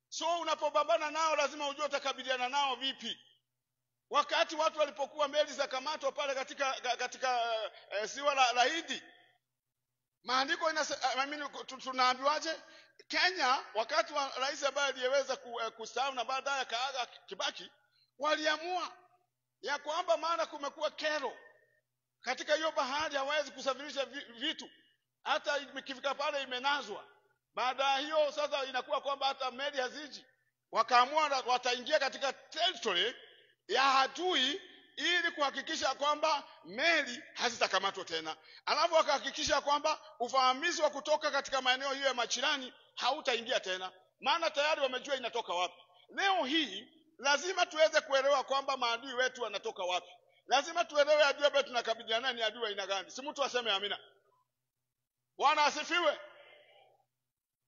So unapobabana nao lazima ujue utakabiliana nao vipi. Wakati watu walipokuwa meli za kamato pale katika ziwa la Hindi, Maandiko tunaambiwaje? Kenya wakati wa rais ambaye aliyeweza kustaafu na baadaye akaaga Kibaki, waliamua ya kwamba maana kumekuwa kero katika hiyo bahari, hawezi kusafirisha vitu, hata ikifika pale imenazwa. Baada hiyo sasa inakuwa kwamba hata meli haziji. Wakaamua wataingia katika territory ya adui ili kuhakikisha kwamba meli hazitakamatwa tena. Alafu wakahakikisha kwamba uvamizi wa kutoka katika maeneo hiyo ya machirani hautaingia tena, maana tayari wamejua inatoka wapi. Leo hii lazima tuweze kuelewa kwamba maadui wetu wanatoka wapi. Lazima tuelewe adui ambaye tunakabiliana ni adui aina gani. Si mtu aseme amina. Bwana asifiwe.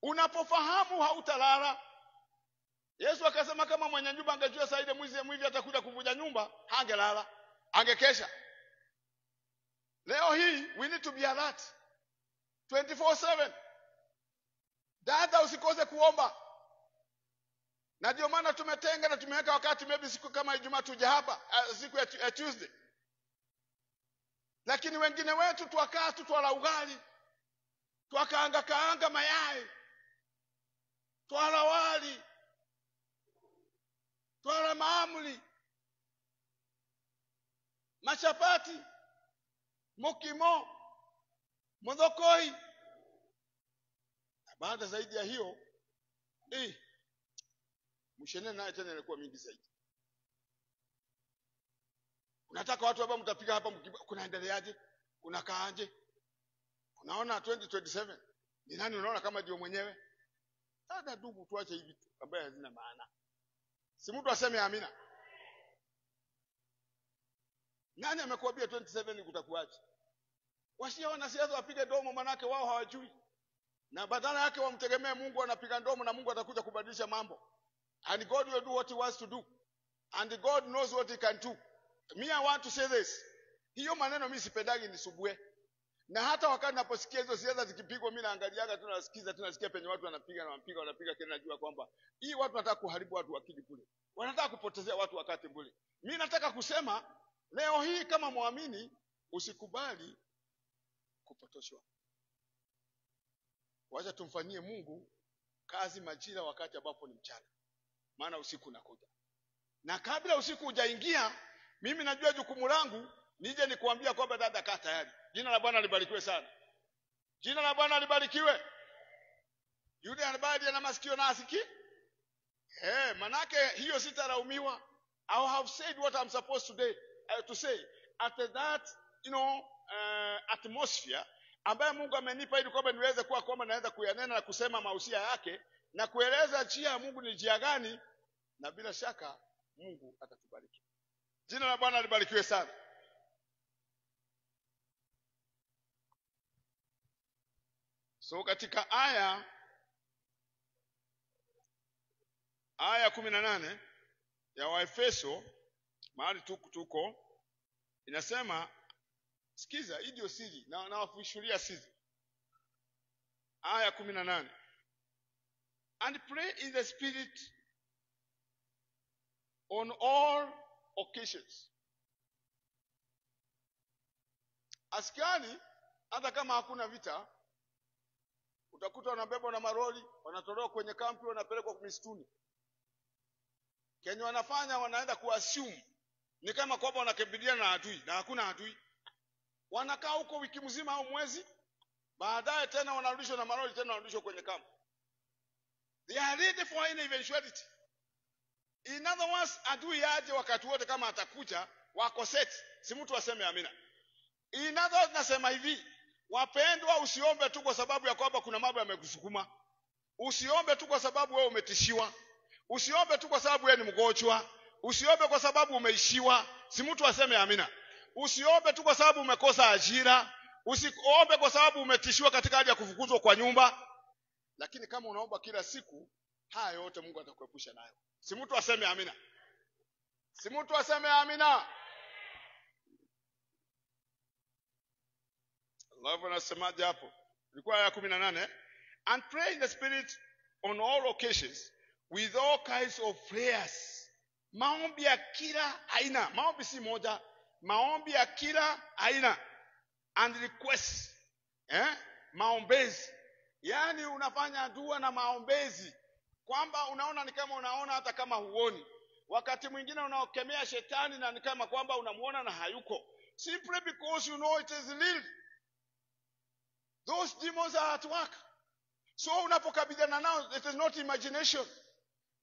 Unapofahamu hautalala. Yesu akasema kama mwenye nyumba angejua saa ile mwizi atakuja kuvunja nyumba, hangelala, angekesha. Leo hii we need to be alert 24/7. Dada, usikose kuomba. Na ndio maana tumetenga na tumeweka wakati maybe siku kama Ijumaa tuje hapa, siku ya Tuesday. Lakini wengine wetu twakaa tu twala ugali, twakaanga mayai, twala wali, twala maamuli, machapati, mokimo, modokoi. Baada zaidi ya hiyo mshene naye tena ilikuwa mingi zaidi. Unataka watu ambao mtapiga hapa kunaendeleaje? Kunakaaje? Unaona 2027 ni nani unaona kama ndio mwenyewe? Sasa ndugu, tuache hivi vitu ambaye hazina maana. Si mtu aseme amina. Nani amekuambia 27 kutakuaje? Washia wanasiasa wapige domo, manake wao hawajui. Na badala yake wamtegemee Mungu, anapiga domo na Mungu atakuja kubadilisha mambo. And God will do what he wants to do. And God knows what he can do. Me, I want to say this. Hiyo maneno mimi sipendagi nisubue. Na hata wakati naposikia hizo siasa zikipigwa, mimi naangaliaga tu, tunasikia penye watu wanapiga kile, najua kwamba hii watu wanataka kuharibu watu akili kule. Wanataka kupotezea watu wakati bure. Mimi nataka kusema leo hii kama muamini, usikubali kupotoshwa. Wacha tumfanyie Mungu kazi majira wakati ambapo ni mchana. Maana usiku unakuja. Na kabla usiku hujaingia, mimi najua jukumu langu nije nikuambia kwamba dada, kaa tayari. Jina la Bwana libarikiwe sana. Jina la Bwana libarikiwe. Yule anabadi ana masikio na asiki. Manake hiyo sitaraumiwa. I have said what I'm supposed to say. After that, atmosphere ambaye Mungu amenipa ili kwamba niweze kuwa kwamba naweza kuyanena na kusema mausia yake na kueleza njia ya Mungu ni njia gani, na bila shaka Mungu atatubariki. Jina la Bwana libarikiwe sana. So katika aya 18 ya Waefeso mahali tuko inasema, sikiza, hii ndio siri na nawafushuria siri. Aya 18. And pray in the Spirit on all occasions. Askari hata kama hakuna vita, utakuta wanabebwa na maroli, wanatolewa kwenye kampi, wanapelekwa msituni. Kenya wanafanya, wanaenda kuassume ni kama kwamba wanakabiliana na adui, na hakuna adui. Wanakaa huko wiki mzima au mwezi, baadaye tena wanarudishwa na maroli, tena wanarudishwa kwenye kampi. They are ready for any eventuality. In other words, adui aje wakati wote, kama atakuja wako set. Si mtu aseme amina. In other words, nasema hivi, wapendwa, usiombe tu kwa sababu ya kwamba kuna mambo yamekusukuma. Usiombe tu kwa sababu wewe umetishiwa. Usiombe tu kwa sababu wewe ni mgonjwa. Usiombe kwa sababu umeishiwa. Si mtu aseme amina. Usiombe tu kwa sababu umekosa ajira. Usiombe kwa sababu umetishiwa katika hali ya kufukuzwa kwa nyumba. Lakini kama unaomba kila siku, haya yote Mungu atakuepusha nayo. Si mtu aseme amina. Si mtu aseme amina. Allah anasemaje hapo? Ilikuwa aya 18. And pray in the Spirit on all occasions with all kinds of prayers. Maombi ya kila aina. Maombi si moja. Maombi ya kila aina. And requests. Maombezi. Yaani unafanya dua na maombezi, kwamba unaona ni kama unaona hata kama huoni. Wakati mwingine unaokemea shetani na ni kama kwamba unamuona na hayuko, simply because you know it is real. Those demons are at work. So unapokabiliana nao, it is not imagination.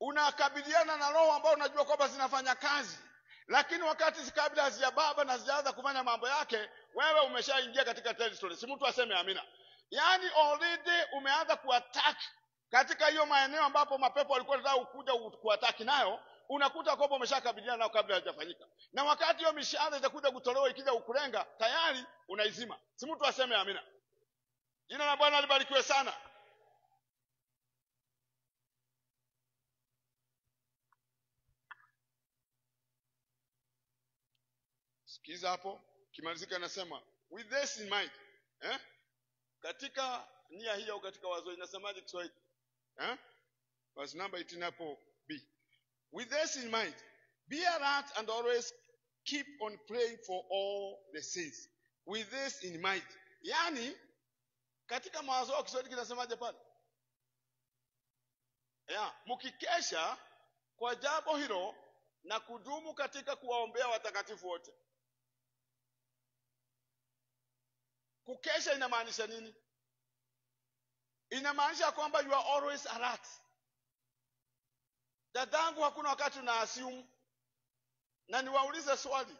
Unakabiliana na roho ambao unajua kwamba zinafanya kazi, lakini wakati kabla hazijababa na hazijaanza kufanya mambo yake, wewe umeshaingia katika territory. Si mtu aseme amina. Yaani already umeanza kuattack katika hiyo maeneo ambapo mapepo walikuwa wanataka kuja kuattack nayo, unakuta kwamba umeshakabiliana nao kabla hajafanyika. Na wakati hiyo mishale itakuja kutolewa ikija ukulenga, tayari unaizima. Si mtu aseme amina. Jina la Bwana libarikiwe sana. Sikiza hapo, kimalizika nasema with this in mind. Katika nia hii au katika wazo inasemaje Kiswahili? Verse number 18 hapo B. With this in mind, be alert and always keep on praying for all the saints. With this in mind. Yaani katika mawazo ya Kiswahili kinasemaje pale? Mkikesha kwa jambo hilo na kudumu katika kuwaombea watakatifu wote. Kukesha inamaanisha nini? Inamaanisha kwamba you are always alert. Dadangu, hakuna wakati una assume. Na niwaulize swali.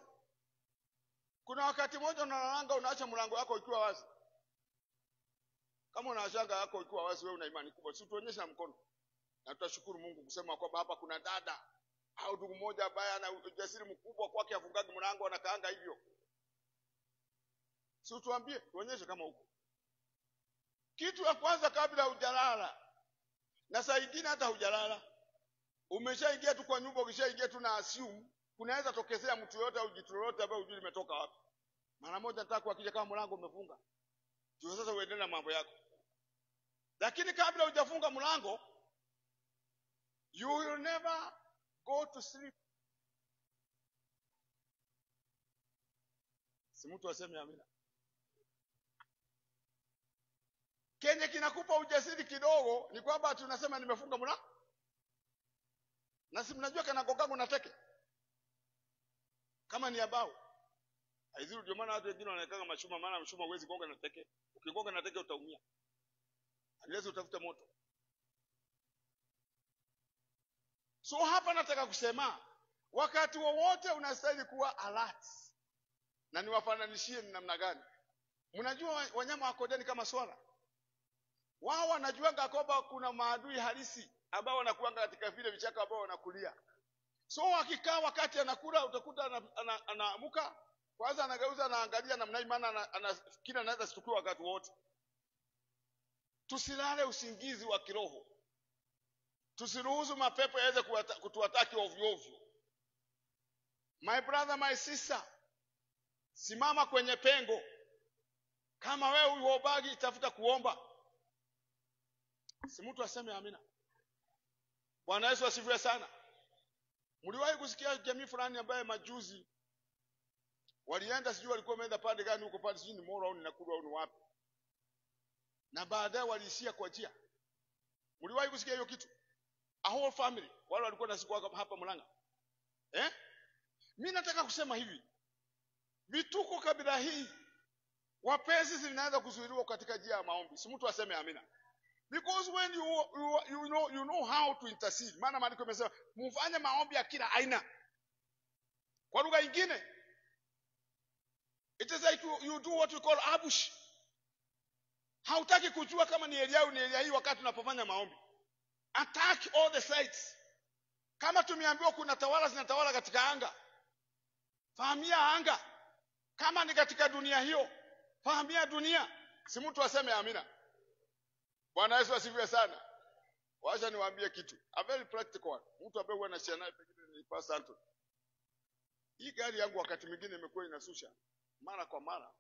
Kuna wakati mmoja unalanga unaacha mlango wako ukiwa wazi. Kama unaachaga yako ukiwa wazi, wewe una imani kubwa. Si tuonyeshe na mkono. Na tutashukuru Mungu kusema kwamba hapa kuna dada au ndugu mmoja ambaye ana ujasiri mkubwa kwake afungaga mlango anakaanga hivyo. Si tuambie, tuonyeshe kama huko. Kitu ya kwanza kabla hujalala, na saa nyingine hata hujalala, umeshaingia tu kwa nyumba, ukishaingia tu na assume kunaweza tokezea mtu yote au jitu lolote ambaye hujui limetoka wapi. Mara moja nataka kuhakikisha kama mlango umefunga, ndio sasa uendelee na mambo yako. Lakini kabla hujafunga mlango, you will never go to sleep. Si mtu aseme amina. Kenye kinakupa ujasiri kidogo ni kwamba tunasema nimefunga mlango. Na si mnajua kana gogango na teke. Kama ni abao. Haizuru, ndio maana watu wengine wanaweka mashuma, maana mshuma huwezi gonga na teke. Ukigonga na teke utaumia. Unless utafuta moto. So hapa nataka kusema wakati wowote unastahili kuwa alert. Na niwafananishie ni namna gani? Mnajua wanyama wa kondeni kama swala? Wao wanajuanga kwamba kuna maadui halisi ambao wanakuanga katika vile vichaka ambao wanakulia. So wakikaa wakati anakula, utakuta anaamuka, kwanza anageuza, anaangalia namna hii, maana anafikiri anaweza situkua wakati wote. Tusilale usingizi wa kiroho. Tusiruhusu mapepo yaweze kutuataki ovyo ovyo. My brother, my sister, simama kwenye pengo. Kama wewe uobagi, tafuta kuomba. Si mtu aseme amina. Bwana Yesu asifiwe sana. Mliwahi kusikia jamii fulani ambaye majuzi walienda, sijui walikuwa wameenda pande gani huko pale, sijui ni Moro au ni Nakuru au ni wapi, na baadaye waliishia kwa njia. Mliwahi kusikia hiyo kitu? A whole family wale walikuwa na siku hapa Mlanga. Mimi nataka kusema hivi, vituko kabila hii wapenzi zinaanza kuzuiliwa katika njia ya maombi. Si mtu aseme amina. Because when you know how to intercede. Maana maandiko yamesema mfanye maombi ya kila aina. Kwa lugha nyingine, it is like you do what we call ambush. Hautaki kujua kama ni Elia au ni Elia hii wakati unapofanya maombi. Attack all the sides. Kama tumeambiwa kuna tawala zinatawala katika anga, fahamia anga. Kama ni katika dunia hiyo, fahamia dunia. Si mtu aseme amina. Bwana Yesu asifiwe sana. Wacha niwaambie kitu, a very practical one. Mtu ambaye huwa anashare naye pengine ni Pastor Anthony. Hii gari yangu wakati mwingine imekuwa inasusha mara kwa mara.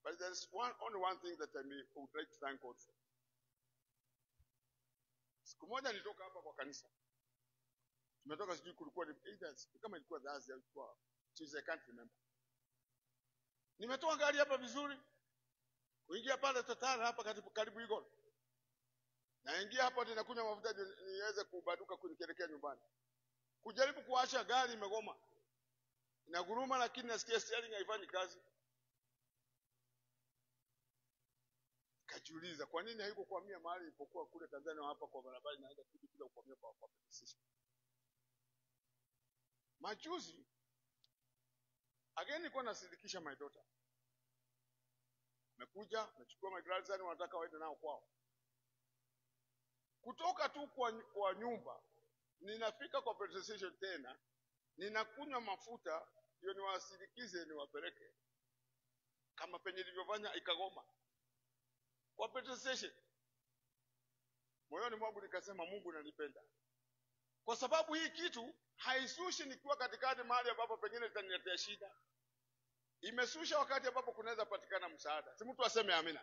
But there is only one thing that I would like to thank God for. Siku moja nilitoka hapa kwa kanisa. Tumetoka, sijui kulikuwa ni either kama ilikuwa Thursday au ilikuwa Tuesday, I can't remember. Nimetoa gari hapa vizuri. Uingia pale Total hapa karibu Eagle. Naingia hapo ninakunywa mafuta niweze kubaduka kunielekea nyumbani. Kujaribu kuacha gari imegoma. Inaguruma lakini nasikia steering haifanyi kazi. Kajiuliza kwa nini haiko kuhamia mahali ilipokuwa kule Tanzania hapa kwa barabara inaenda bila kuhamia kwa sisi. Majuzi again nilikuwa nasindikisha my daughter. Nimekuja, nachukua my grandson wanataka waende nao kwao. Kutoka tu kwa nyumba, ninafika kwa petrol station tena, ninakunywa mafuta ndio niwasindikize niwapeleke. Kama penye nilivyofanya ikagoma. Kwa petrol station. Moyoni mwangu nikasema Mungu ananipenda. Kwa sababu hii kitu haisushi nikiwa katikati mahali ambapo pengine itaniletea shida. Imesusha wakati ambapo kunaweza patikana msaada. Si mtu aseme amina.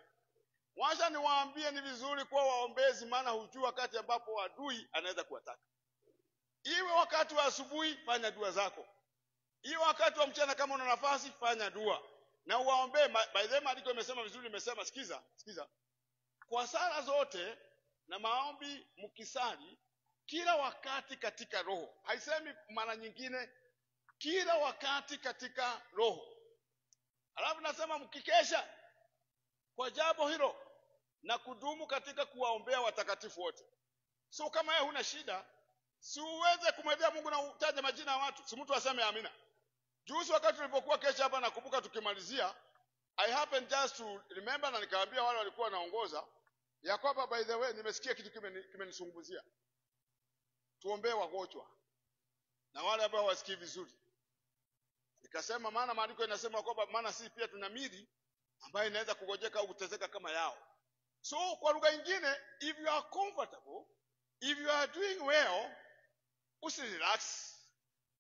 Wacha niwaambie ni vizuri kwa waombezi maana hujui wakati ambapo adui anaweza kuwataka. Iwe wakati wa asubuhi fanya dua zako. Iwe wakati wa mchana kama una nafasi fanya dua. Na uwaombee by the way maandiko imesema vizuri imesema sikiza. Kwa sala zote na maombi mkisali kila wakati katika roho. Haisemi mara nyingine kila wakati katika roho. Alafu nasema mkikesha kwa jambo hilo na kudumu katika kuwaombea watakatifu wote. So kama wewe huna shida, si uweze kumwendea Mungu na utaje majina ya watu. Si mtu aseme amina. Juzi wakati tulipokuwa kesha hapa nakumbuka tukimalizia, I happened just to remember na nikawaambia wale walikuwa wanaongoza ya kwamba by the way nimesikia kitu kimenisunguzia. Tuombee wagonjwa na wale ambao wasikii vizuri. Nikasema maana maandiko inasema kwamba maana sisi pia tuna miili ambayo inaweza kugojeka au kutezeka kama yao. So kwa lugha nyingine, if you are comfortable, if you are doing well, usirelax.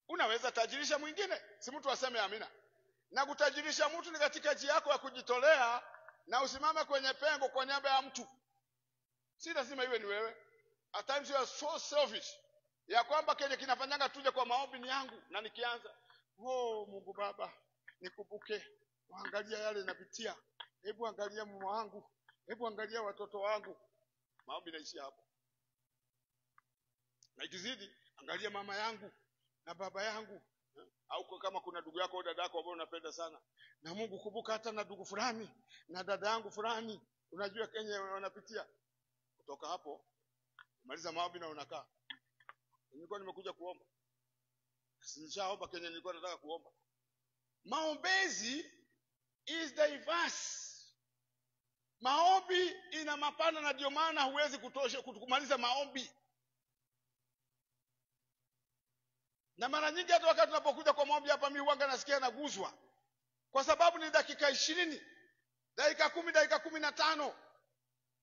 Unaweza tajirisha mwingine. Si mtu aseme amina. Na kutajirisha mtu ni katika njia yako ya kujitolea na usimame kwenye pengo kwa niaba ya mtu. Si lazima iwe ni wewe. At times you are so selfish. Ya kwamba kenye kinafanyanga tuje kwa maombi ni yangu na nikianza, Mungu Baba, nikumbuke. Angalia yale napitia. Hebu angalia mume wangu. Hebu angalia watoto wangu. Maombi naishia hapo. Na ikizidi, angalia mama yangu na baba yangu. Au kama kuna ndugu yako au dada yako ambao unapenda sana. Na Mungu kumbuka hata na ndugu fulani na dada yangu fulani. Unajua Kenya wanapitia. Kutoka hapo, maliza maombi na unakaa. Nilikuwa nimekuja kuomba. Sinishaomba Kenya nilikuwa nataka kuomba. Maombezi is diverse. Maombi ina mapana na ndio maana huwezi kutosha kumaliza maombi. Na mara nyingi hata wakati tunapokuja kwa maombi hapa mimi huanga nasikia naguzwa. Kwa sababu ni dakika 20, dakika 10, dakika 15.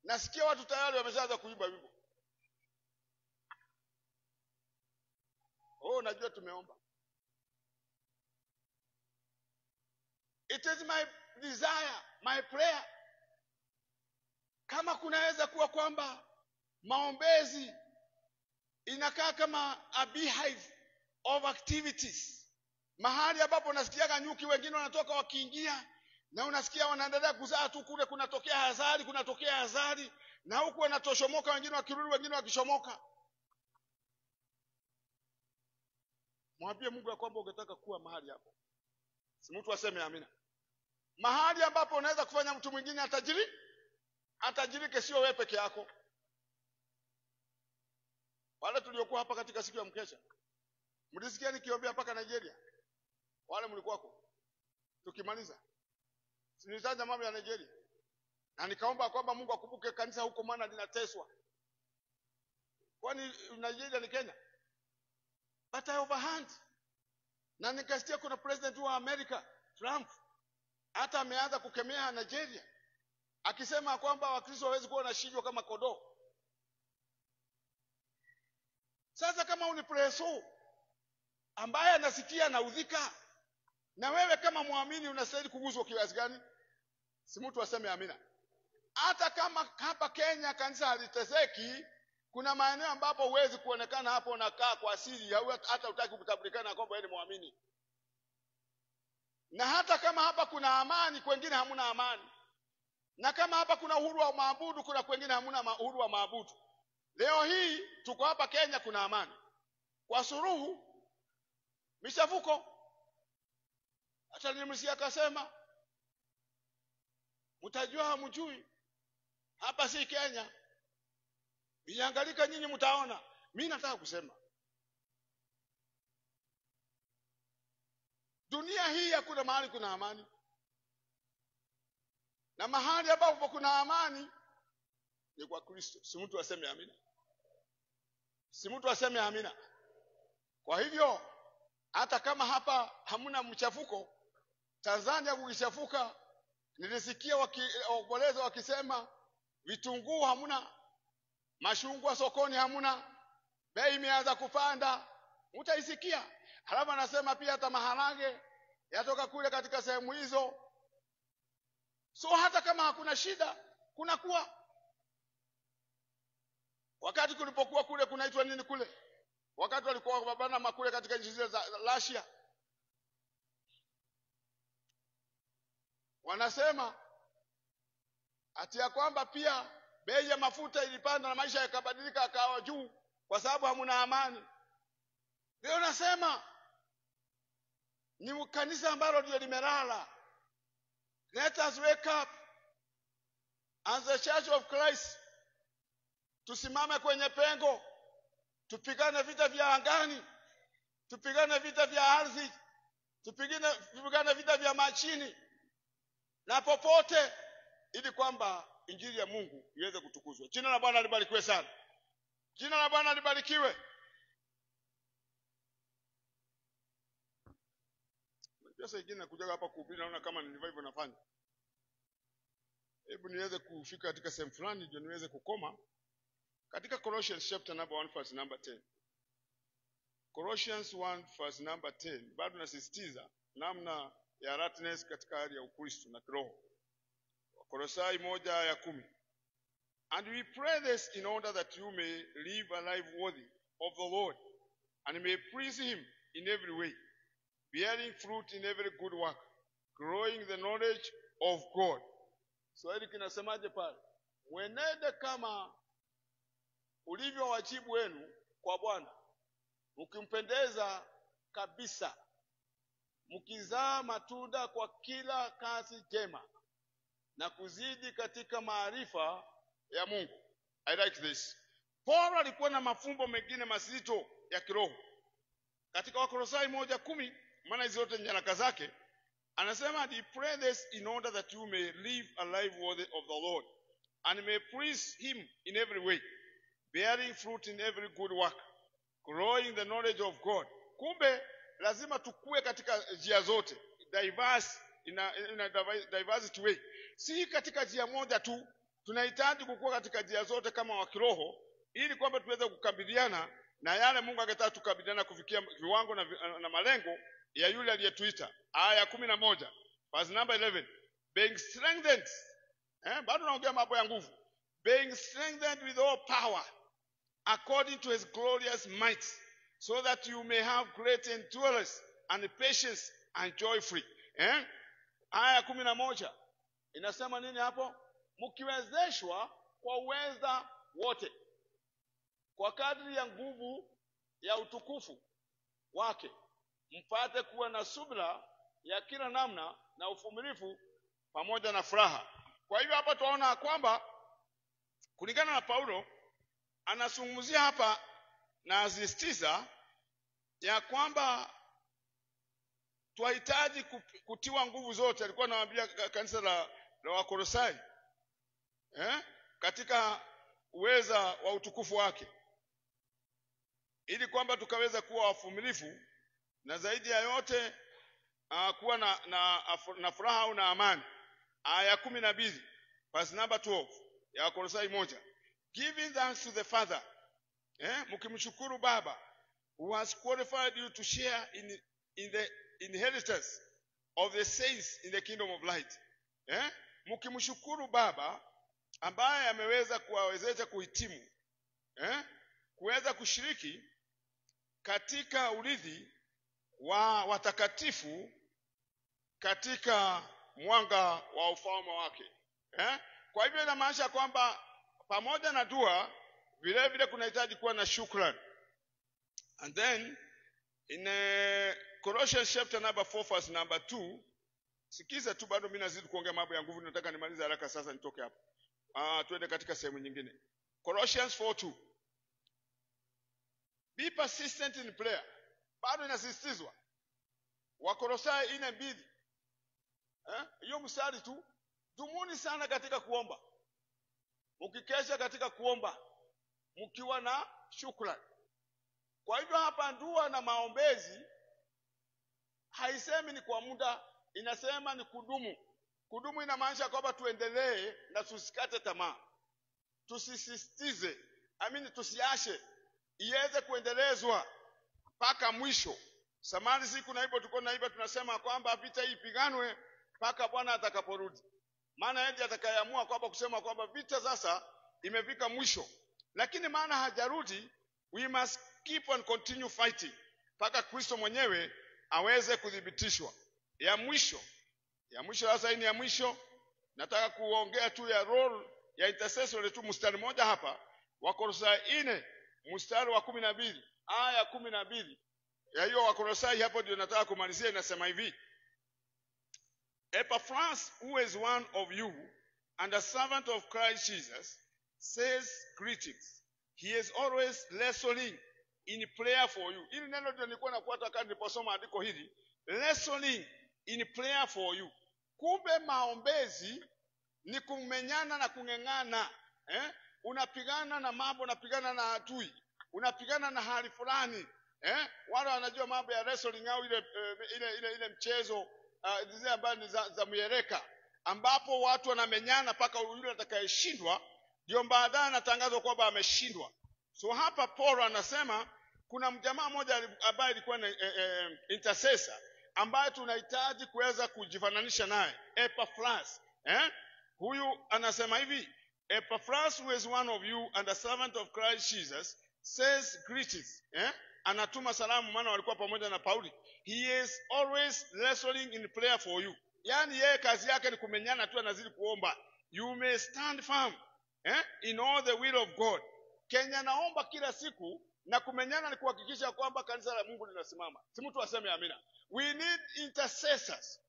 Nasikia watu tayari wameshaanza kuimba wimbo. Najua tumeomba. It is my desire, my prayer. Kama kunaweza kuwa kwamba maombezi inakaa kama a beehive of activities. Mahali ambapo unasikiaga nyuki wengine wanatoka wakiingia na unasikia wanaendelea kuzaa tu kule kunatokea hazari na huku wanatoshomoka wengine wakirudi wengine wakishomoka. Mwambie Mungu ya kwamba ungetaka kuwa mahali hapo. Si mtu aseme amina. Mahali ambapo unaweza kufanya mtu mwingine atajirike sio wewe peke yako. Wale tuliokuwa hapa katika siku ya mkesha. Mlisikia nikiombea mpaka Nigeria? Wale mlikuwako. Tukimaliza. Sinitaja mambo ya Nigeria. Na nikaomba kwamba Mungu akumbuke kanisa huko maana linateswa. Kwani Nigeria ni Kenya? But I overhand. Na nikasikia kuna president wa Amerika, Trump, hata ameanza kukemea Nigeria. Akisema kwamba Wakristo hawezi kuwa wanashindwa kama kondoo. Sasa kama unipreso ambaye anasikia na udhika, na wewe kama muamini unastahili kuguzwa kiasi gani? Si mtu aseme amina. Hata kama hapa Kenya kanisa haliteseki, kuna maeneo ambapo huwezi kuonekana hapo unakaa kwa asili, hata hutaki kutambulikana kwamba wewe ni muamini. Na hata kama hapa kuna amani, kwingine hamuna amani. Na kama hapa kuna uhuru wa maabudu, kuna kwingine hamuna uhuru wa maabudu. Leo hii tuko hapa Kenya, kuna amani kwa Suluhu, michafuko. Hata nimsikia akasema mtajua hamjui, hapa si Kenya, iangalika nyinyi mtaona. Mimi nataka kusema dunia hii hakuna mahali kuna amani, na mahali ambapo kuna amani ni kwa Kristo. Si mtu aseme amina, si mtu aseme amina. Kwa hivyo hata kama hapa hamuna mchafuko, Tanzania kukichafuka, nilisikia waomboleza wakisema vitunguu hamuna, mashungwa sokoni hamuna, bei imeanza kupanda, utaisikia. Halafu anasema pia hata maharage yatoka kule katika sehemu hizo. So hata kama hakuna shida, kuna kuwa. Wakati kulipokuwa kule kunaitwa nini kule, wakati walikuwa wabana makule katika nchi zile za Russia, wanasema ati ya kwamba pia bei ya mafuta ilipanda na maisha yakabadilika akawa juu kwa sababu hamuna amani. Leo nasema ni kanisa ambalo ndio limelala. Let us wake up as the Church of Christ. Tusimame kwenye pengo, tupigane vita vya angani, tupigane vita vya ardhi, tupigane vita vya machini na popote, ili kwamba injili ya Mungu iweze kutukuzwa. Jina la Bwana libarikiwe sana. Jina la Bwana libarikiwe. Sasa ingine kuja hapa kuhubiri, naona kama ni revival nafanya. Hebu niweze kufika katika sehemu fulani ndio niweze kukoma. Katika Colossians chapter number 1 verse number 10. Colossians 1 verse number 10. Bado nasisitiza namna ya alertness katika hali ya Ukristo na kiroho. Kolosai 1:10. And we pray this in order that you may live a life worthy of the Lord, and may please him in every way, bearing fruit in every good work, growing in the knowledge of God. Swahili kinasemaje pale? Mwenende kama ulivyo wajibu wenu kwa Bwana, mkimpendeza kabisa, mkizaa matunda kwa kila kazi njema, na kuzidi katika maarifa ya Mungu. I like this. Paulo alikuwa na mafumbo mengine mazito ya kiroho. Katika Wakolosai 1:10, maana hizo zote nyaraka zake, anasema he pray this in order that you may live a life worthy of the Lord, and may please him in every way, bearing fruit in every good work, growing in the knowledge of God. Kumbe lazima tukue katika njia zote, diverse in a diversity way. Si katika njia moja tu, tunahitaji kukua katika njia zote kama wa kiroho, ili kwamba tuweze kukabiliana na yale Mungu angetaka tukabiliana kufikia viwango na malengo ya yule aliyetuita. Aya 11 verse number 11, being strengthened, bado naongea mambo ya nguvu, being strengthened with all power according to his glorious might, so that you may have great endurance and patience and joy free. Aya 11 inasema nini hapo? Mkiwezeshwa kwa uweza wote kwa kadri ya nguvu ya utukufu wake, mpate kuwa na subira ya kila namna na uvumilivu pamoja na furaha. Kwa hivyo hapa tunaona kwamba kulingana na Paulo anazungumzia hapa na asisitiza ya kwamba tunahitaji kutiwa nguvu zote. Alikuwa anawaambia kanisa la Wakolosai katika uweza wa utukufu wake, ili kwamba tukaweza kuwa wavumilivu na zaidi ya yote kuwa na furaha au na amani. Aya 12 verse number 12 ya Wakolosai 1, giving thanks to the Father, mkimshukuru Baba, who has qualified you to share in the inheritance of the saints in the kingdom of light. Mkimshukuru Baba ambaye ameweza kuwawezesha kuhitimu, kuweza kushiriki katika urithi wa watakatifu katika mwanga wa ufalme wake. Kwa hivyo inamaanisha kwamba pamoja na dua vile vile kunahitaji kuwa na shukrani. And then in Colossians chapter number 4 verse number 2, sikiza tu, bado mimi nazidi kuongea mambo ya nguvu, nataka nimalize haraka sasa nitoke hapo. Tuende katika sehemu nyingine. Colossians 4:2. Be persistent in prayer. Bado inasisitizwa. Wakolosai 4:2. Hiyo mstari tu. Dumuni sana katika kuomba. Mkikesha katika kuomba, mkiwa na shukrani. Kwa hivyo hapa dua na maombezi haisemi ni kwa muda, inasema ni kudumu. Kudumu inamaanisha kwamba tuendelee na tusikate tamaa. Tusisitize, tusiashe, iweze kuendelezwa mpaka mwisho. Samani siku na hivyo tuko na hivyo tunasema kwamba vita hii ipiganwe mpaka Bwana atakaporudi. Maana yeye atakayeamua kwamba kusema kwamba vita sasa imefika mwisho. Lakini maana hajarudi, we must keep on continue fighting mpaka Kristo mwenyewe aweze kudhibitishwa. Ya mwisho sasa, hii ni ya mwisho. Nataka kuongea tu ya role ya intercessor tu, mstari moja hapa. Wakolosai 4 mstari wa 12, aya 12 ya hiyo Wakolosai, hapo ndio nataka kumalizia. Inasema hivi: Epaphras, who is one of you and a servant of Christ Jesus, says greetings. He is always wrestling in prayer for you. Hili neno ndio nilikuwa nakuata kama niliposoma andiko hili, wrestling in prayer for you. Kumbe maombezi ni kumenyana na kungengana. Unapigana na mambo, unapigana na adui, unapigana na hali fulani. Wale wanajua mambo ya wrestling au ile mchezo zile ambazo ni za mieleka, ambapo watu wanamenyana mpaka yule atakayeshindwa ndio baadaye anatangazwa kwamba ameshindwa. So hapa Paulo anasema kuna mjamaa mmoja ambaye alikuwa intercessor ambaye tunahitaji kuweza kujifananisha naye, Epaphras. Huyu anasema hivi: Epaphras, who is one of you and a servant of Christ Jesus, says greetings. Anatuma salamu, maana walikuwa pamoja na Paulo. He is always wrestling in prayer for you. Yani yeye kazi yake ni kumenyana tu, anazidi kuomba. You may stand firm in all the will of God. Kenya naomba kila siku na kumenyana ni kuhakikisha kwamba kanisa la Mungu linasimama. Si mtu aseme amina. We need intercessors.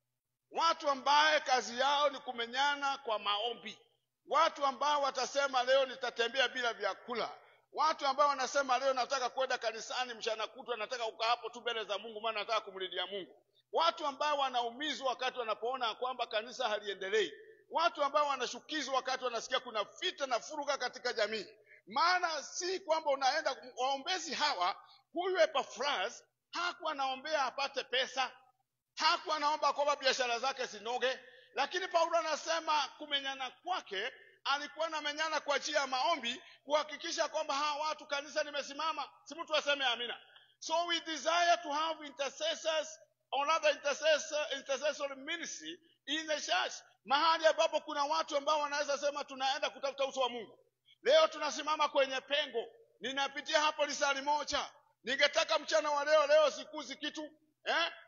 Watu ambao kazi yao ni kumenyana kwa maombi. Watu ambao watasema leo nitatembea bila vyakula. Watu ambao wanasema leo nataka kwenda kanisani mchana kutwa, nataka kukaa hapo tu mbele za Mungu maana nataka kumlilia Mungu. Watu ambao wanaumizwa wakati wanapoona kwamba kanisa haliendelei. Watu ambao wanashukizwa wakati wanasikia kuna vita na furuga katika jamii. Maana si kwamba unaenda waombezi hawa. Huyu Epaphras hakuwa anaombea apate pesa, hakuwa anaomba kwamba biashara zake sinoge, lakini Paulo anasema kumenyana kwake alikuwa anamenyana kwa njia ya maombi kuhakikisha kwamba hawa watu kanisa limesimama. Si mtu aseme amina. So we desire to have intercessors or other intercessory ministry in the church, mahali ambapo kuna watu ambao wanaweza sema tunaenda kutafuta uso wa Mungu. Leo tunasimama kwenye pengo, ninapitia hapo lisali moja, ningetaka mchana wa leo sikuzi kitu,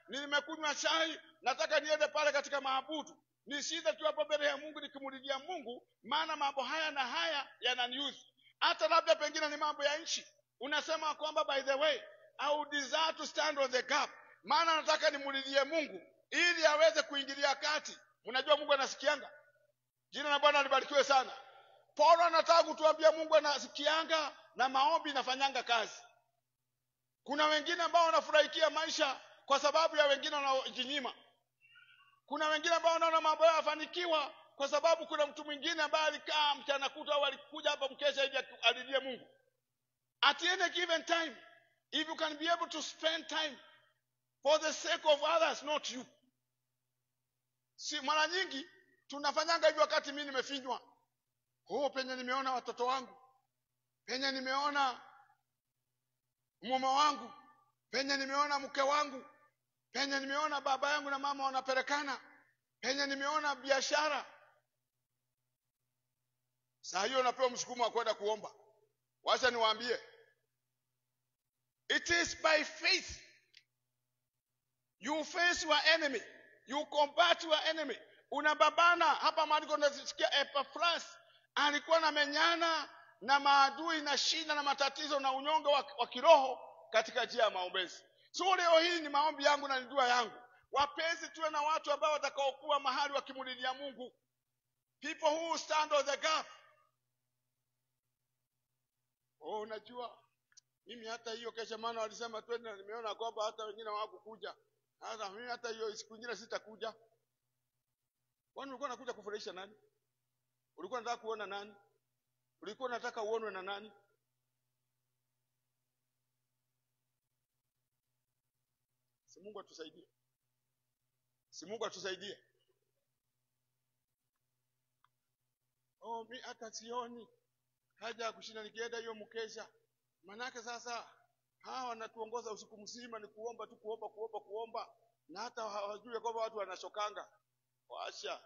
nimekunywa chai, nataka niende pale katika maabudu, nisije tu hapo mbele ya Mungu nikimulilia Mungu, maana mambo haya na haya yananiuzi. Hata labda pengine ni mambo ya nchi, unasema kwamba by the way I would desire to stand on the gap, maana nataka nimulilie Mungu ili aweze kuingilia kati. Unajua Mungu anasikianga. Jina la Bwana libarikiwe sana. Paulo anataka kutuambia Mungu anasikianga na maombi inafanyanga kazi. Kuna wengine ambao wanafurahikia maisha kwa sababu ya wengine wanaojinyima. Kuna wengine ambao wanaona mambo yao yafanikiwa kwa sababu kuna mtu mwingine ambaye alikaa mchana kutwa au alikuja hapa mkesha ili alilie Mungu. At any given time, if you can be able to spend time for the sake of others, not you. Si mara nyingi tunafanyanga hivyo wakati mimi nimefinywa. Penye nimeona watoto wangu, penye nimeona mume wangu, penye nimeona mke wangu, penye nimeona baba yangu na mama wanapelekana, penye nimeona biashara. Saa hiyo napewa msukumo wa kwenda kuomba. Wacha niwaambie, it is by faith you face your enemy, you combat your enemy. unababana. Hapa maandiko tunasikia Epafras alikuwa anamenyana na maadui na shida na matatizo na unyonge wa kiroho katika njia ya maombezi. So leo hii ni maombi yangu na ni dua yangu, wapenzi, tuwe na watu ambao watakaokuwa mahali wakimulilia Mungu, people who stand on the gap. Unajua mimi hata hiyo kesha, maana walisema twende, na nimeona kwamba hata wengine hawakukuja. Sasa mimi hata hiyo siku nyingine sitakuja. Kwani ulikuwa unakuja kufurahisha nani? Ulikuwa unataka kuona nani? Ulikuwa unataka uonwe na nani? Si Mungu atusaidie. Si Mungu atusaidie. Mimi hata sioni haja kushinda nikienda hiyo mkesha. Manake sasa hawa wanatuongoza usiku mzima ni kuomba tu, kuomba. Na hata hawajui kwamba watu wanashokanga. Washa.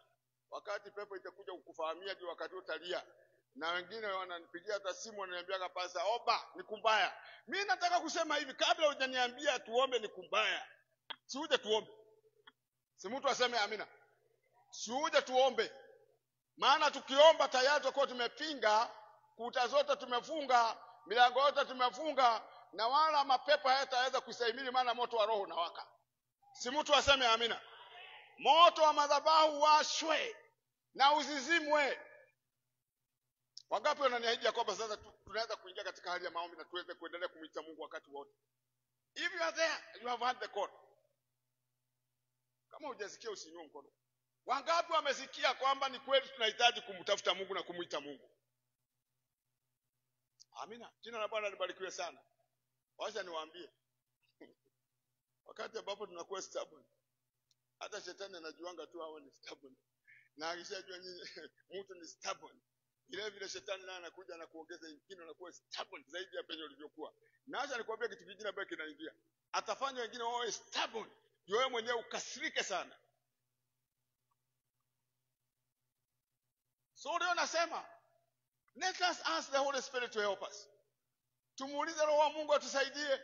Wakati pepo itakuja kukufahamia ndio wakati utalia. Na wengine wananipigia hata simu wananiambia pasa, "Oba, ni kumbaya." Mimi nataka kusema hivi, kabla hujaniambia tuombe ni kumbaya, si uje tuombe. Si mtu aseme amina. Si uje tuombe. Maana tukiomba tayari tutakuwa tumepinga, kuta zote tumefunga, milango yote tumefunga, na wala mapepo hayataweza kustahimili, maana moto wa roho unawaka. Si mtu aseme amina. Moto wa madhabahu washwe na uzizimwe. Wangapi wananiahidi kwamba sasa tunaweza kuingia katika hali ya maombi na tuweze kuendelea kumuita Mungu wakati wote? If you are there, you have heard the call. Kama hujasikia usinywe mkono. Wangapi wamesikia kwamba ni kweli tunahitaji kumtafuta Mungu na kumuita Mungu? Amina. Jina la Bwana libarikiwe sana. Wacha niwaambie. Wakati ambapo tunakuwa stubborn, hata shetani anajuanga tu hawa ni stubborn. Na akishajua nyinyi mtu ni stubborn, ile vile shetani naye anakuja na kuongeza ingine na kuwa stubborn zaidi ya penye ulivyokuwa. Na acha nikwambia kitu kingine ambacho kinaingia. Atafanya wengine wawe stubborn, ndio wewe mwenyewe ukasirike sana. So leo nasema, let us ask the Holy Spirit to help us. Tumuulize Roho wa Mungu atusaidie.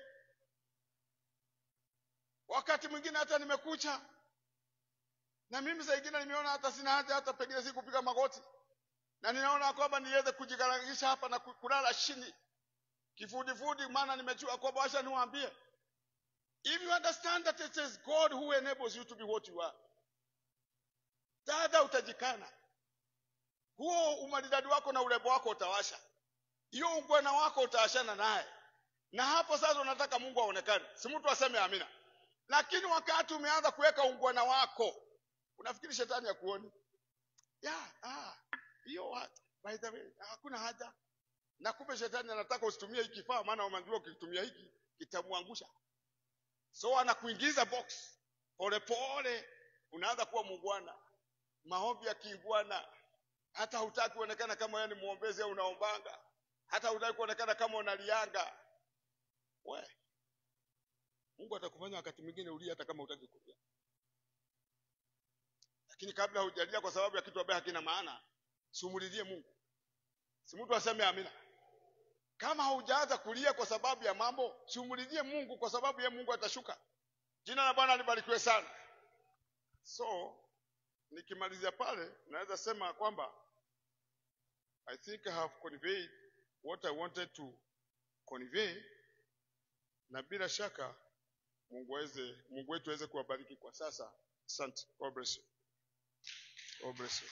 Wakati mwingine hata nimekucha, na mimi saa nyingine nimeona hata sina haja hata pengine si kupiga magoti. Na ninaona kwamba niweze kujigaragisha hapa na kulala chini kifudifudi, maana nimejua kwamba acha niwaambie. If you understand that it is God who enables you to be what you are, dada utajikana. Huo umaridadi wako na urembo wako utawasha. Hiyo ungwana wako utaashana naye. Na hapo sasa unataka Mungu aonekane. Si mtu aseme amina. Lakini wakati umeanza kuweka ungwana wako, unafikiri shetani hakuoni? Hiyo watu, by the way, hakuna haja. Na kumbe shetani anataka usitumie hiki kifaa, maana unajua ukitumia hiki kitamwangusha. So anakuingiza box. Pole pole unaanza kuwa mungwana. Maombi ya kiungwana. Hata hutaki kuonekana kama wewe ni muombezi au unaombanga. Hata hutaki kuonekana kama unalianga. Mungu atakufanya wakati mwingine ulie hata kama hutaki kulia. Lakini kabla hujalia kwa sababu ya kitu ambacho hakina maana, sumulizie Mungu. Si mtu aseme amina. Kama hujaanza kulia kwa sababu ya mambo, sumulizie Mungu, kwa sababu ya Mungu atashuka. Jina la Bwana libarikiwe sana. So nikimalizia pale naweza sema kwamba I think I have conveyed what I wanted to convey, na bila shaka Mungu wetu aweze kuwabariki kwa sasa. Asante. God bless you. God bless you.